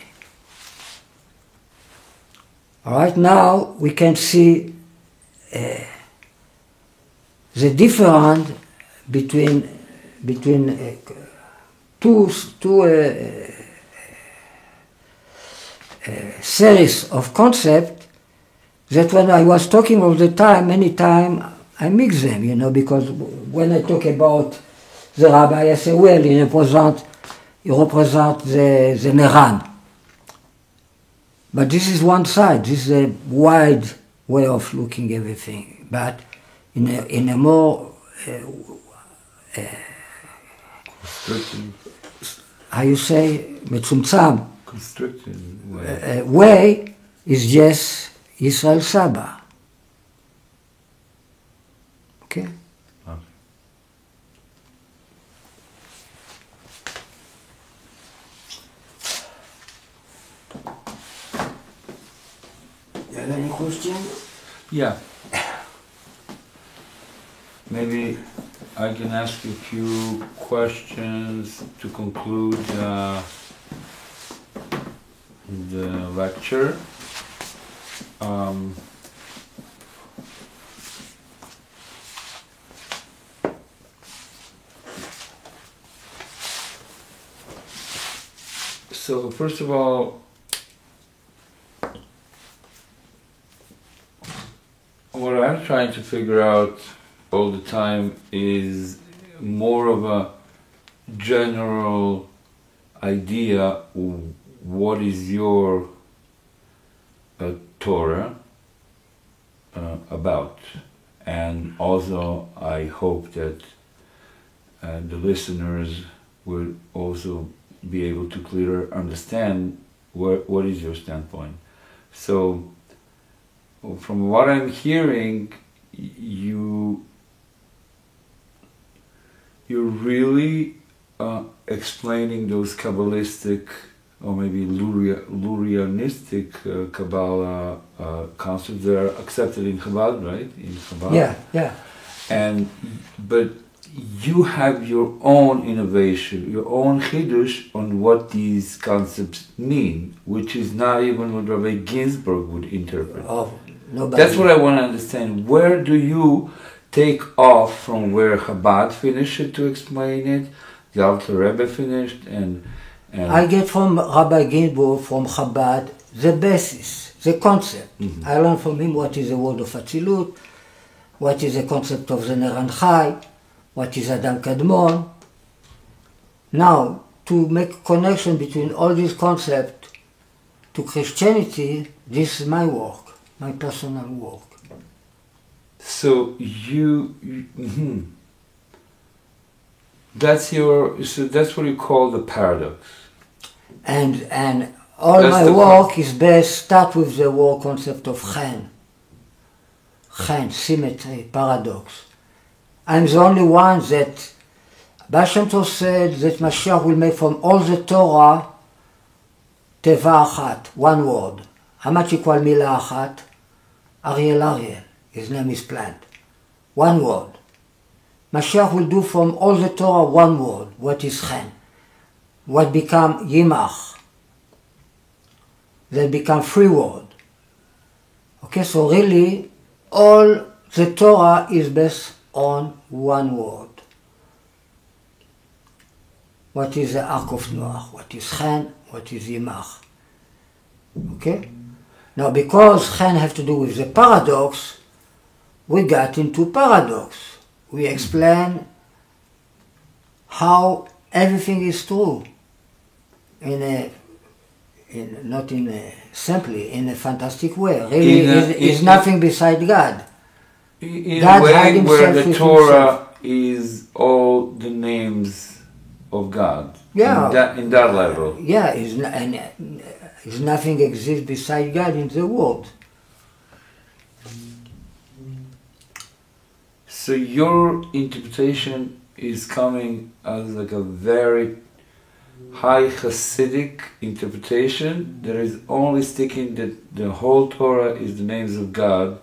All right, now we can see the difference between two series of concepts that when I was talking all the time, many times I mix them, you know, because when I talk about the rabbi, I say, well, he represents the Meran. But this is one side, this is a wide way of looking everything, but in a more, how you say, מצומצם, way is just Israel Saba. Okay? You have any questions? Yeah. Maybe I can ask you a few questions to conclude the lecture. So first of all, what I'm trying to figure out all the time is more of a general idea of what is your Torah about. And also I hope that the listeners will also be able to clearly understand what is your standpoint. So from what I'm hearing, you're really explaining those Kabbalistic or maybe Lurianistic Kabbalah concepts that are accepted in Chabad, right? In Chabad. Yeah. But you have your own innovation, your own chidush on what these concepts mean, which is not even what Rabbi Ginsburg would interpret. Oh, nobody. That's what I want to understand. Where do you take off from where Chabad finished to explain it, the Alter Rebbe finished, and I get from Rabbi Ginsburg, from Chabad, the basis, the concept. Mm-hmm. I learn from him what is the word of Atzilut, what is the concept of the Ner Chai, what is Adam Kadmon. Now, to make connection between all these concepts to Christianity, this is my work. my personal work. So that's what you call the paradox. And all That's my the work is based, start with the word concept of chen. Chen, symmetry, paradox. I'm the only one that Baal Shem Tov said that Mashiach will make from all the Torah teva achat, one word. How much equal milah achat? Ariel. His name is plant. One word. Mashiach will do from all the Torah one word. What is chen? What become yimach? That become three word. Okay, so really all the Torah is based on one word. What is the Ark of Noah? What is chen? What is yimach? Okay? Now because chen have to do with the paradox, we got into paradox. We explain how everything is true simply in a fantastic way. Really, is nothing beside God. In God a way hide where himself the with Torah is all the names of God. Yeah. In that level. Yeah, is nothing exists beside God in the world. So your interpretation is coming as like a very high Hasidic interpretation that is only sticking that the whole Torah is the names of God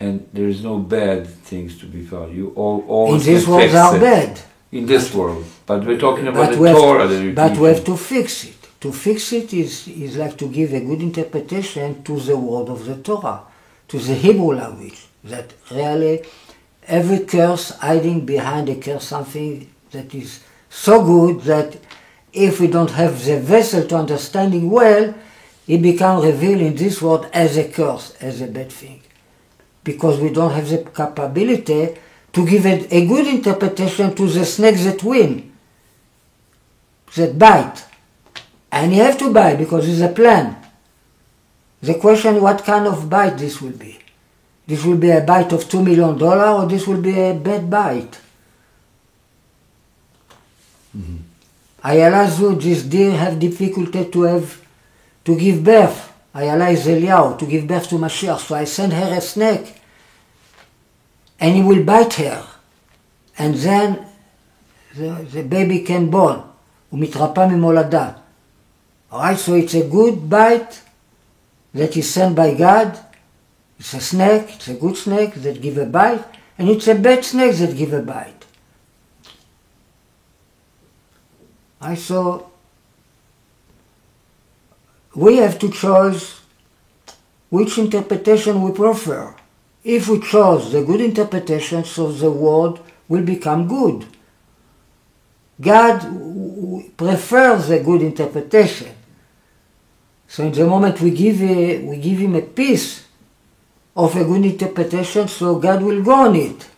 and there is no bad things to be found. You always In this can world fix are it. bad. In this world. But we're talking about the we have Torah that you're But we have teaching. to fix it. To fix it is like to give a good interpretation to the word of the Torah, to the Hebrew language. That really every curse hiding behind a curse something that is so good that if we don't have the vessel to understanding well, it becomes revealed in this world as a curse, as a bad thing. Because we don't have the capability to give a good interpretation to the snakes that win, that bite. And you have to bite because it's a plan. The question, what kind of bite this will be? This will be a bite of $2 million or this will be a bad bite? Ayala Zud, this deer have difficulty to give birth. Ayala is Eliyahu, to give birth to Mashiach. So I send her a snake and he will bite her. And then the baby can born. ומתרפא ממולדה. Alright, so it's a good bite that is sent by God. It's a snake, it's a good snake that give a bite, and it's a bad snake that give a bite. Alright, so we have to choose which interpretation we prefer. If we chose the good interpretation, so the word will become good. God prefers the good interpretation. So in the moment we give him a piece of a good interpretation, so God will go on it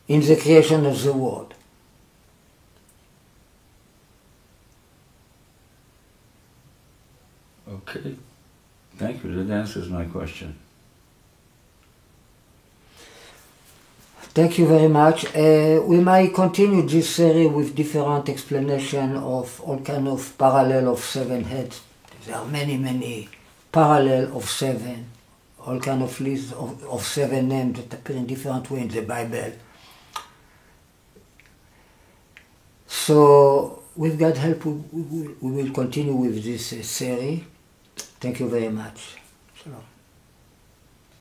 in the creation of the world. Okay. Thank you. That answers my question. Thank you very much. We might continue this series with different explanation of all kind of parallel of seven heads. There are many parallel of seven, all kind of lists of seven names that appear in different ways in the Bible. So, with God's help, we will continue with this series. Thank you very much. Shalom.